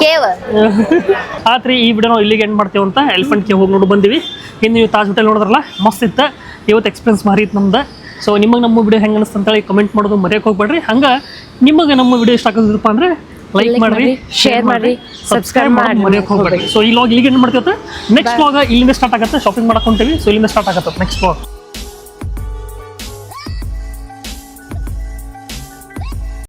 Speaker 3: ಕೇವ
Speaker 2: ಆತ್ರಿ ಈ ವಿಡಿಯೋ ನಾವು ಇಲ್ಲಿಗೆ ಎಂಡ್ ಮಾಡ್ತೇವೆ ಅಂತ ಎಲಿಫೆಂಟ್ ಕೇವ್ ಹೋಗಿ ನೋಡಿ ಬಂದಿವಿ ಇನ್ನು ನೀವು ತಾಜ್ ಹೋಟೆಲ್ ನೋಡಿದ್ರಲ್ಲ ಮಸ್ತ್ ಇತ್ತ ಇವತ್ತು ಎಕ್ಸ್ಪೀರಿಯನ್ಸ್ ಮಾರಿ ಇತ್ತು ನಮ್ದು ಸೊ ನಿಮಗೆ ನಮ್ಮ ವಿಡಿಯೋ ಹೆಂಗೆ ಅನಿಸ್ತು ಅಂತೇಳಿ ಕಮೆಂಟ್ ಮಾಡೋದು ಮರೆಯೋಕೆ ಹೋಗ್ಬೇಡ್ರಿ ಹಂಗೆ ನಿಮಗೆ ನಮ್ಮ ವಿಡಿಯೋ ಇಷ್ಟ ಆಗೋದಿಲ್ಲಪ್ಪ ಅಂದ್ರೆ ಲೈಕ್ ಮಾಡ್ರಿ ಶೇರ್ ಮಾಡ್ರಿ ಸಬ್ಸ್ಕ್ರೈಬ್ ಮಾಡಿ ಮರೆಯೋಕೆ ಹೋಗ್ಬೇಡ್ರಿ ಸೊ ಈ ಲಾಗ್ ಇಲ್ಲಿಗೆ ಎಂಡ್ ಮಾಡ್ತೇವೆ ನೆಕ್ಸ್ಟ್ ಲಾಗ್ ಇಲ್ಲಿಂದ ಸ್ಟಾರ್ಟ್ ಆಗುತ್ತೆ ಶಾಪಿಂಗ್ ಮಾಡಕ್ ಹೊಂಟೀವಿ ಸೊ ಇಲ್ಲಿಂದ ಸ್ಟಾರ್ಟ್ ಆಗುತ್ತೆ ನೆಕ್ಸ್ಟ್ ಲಾಗ್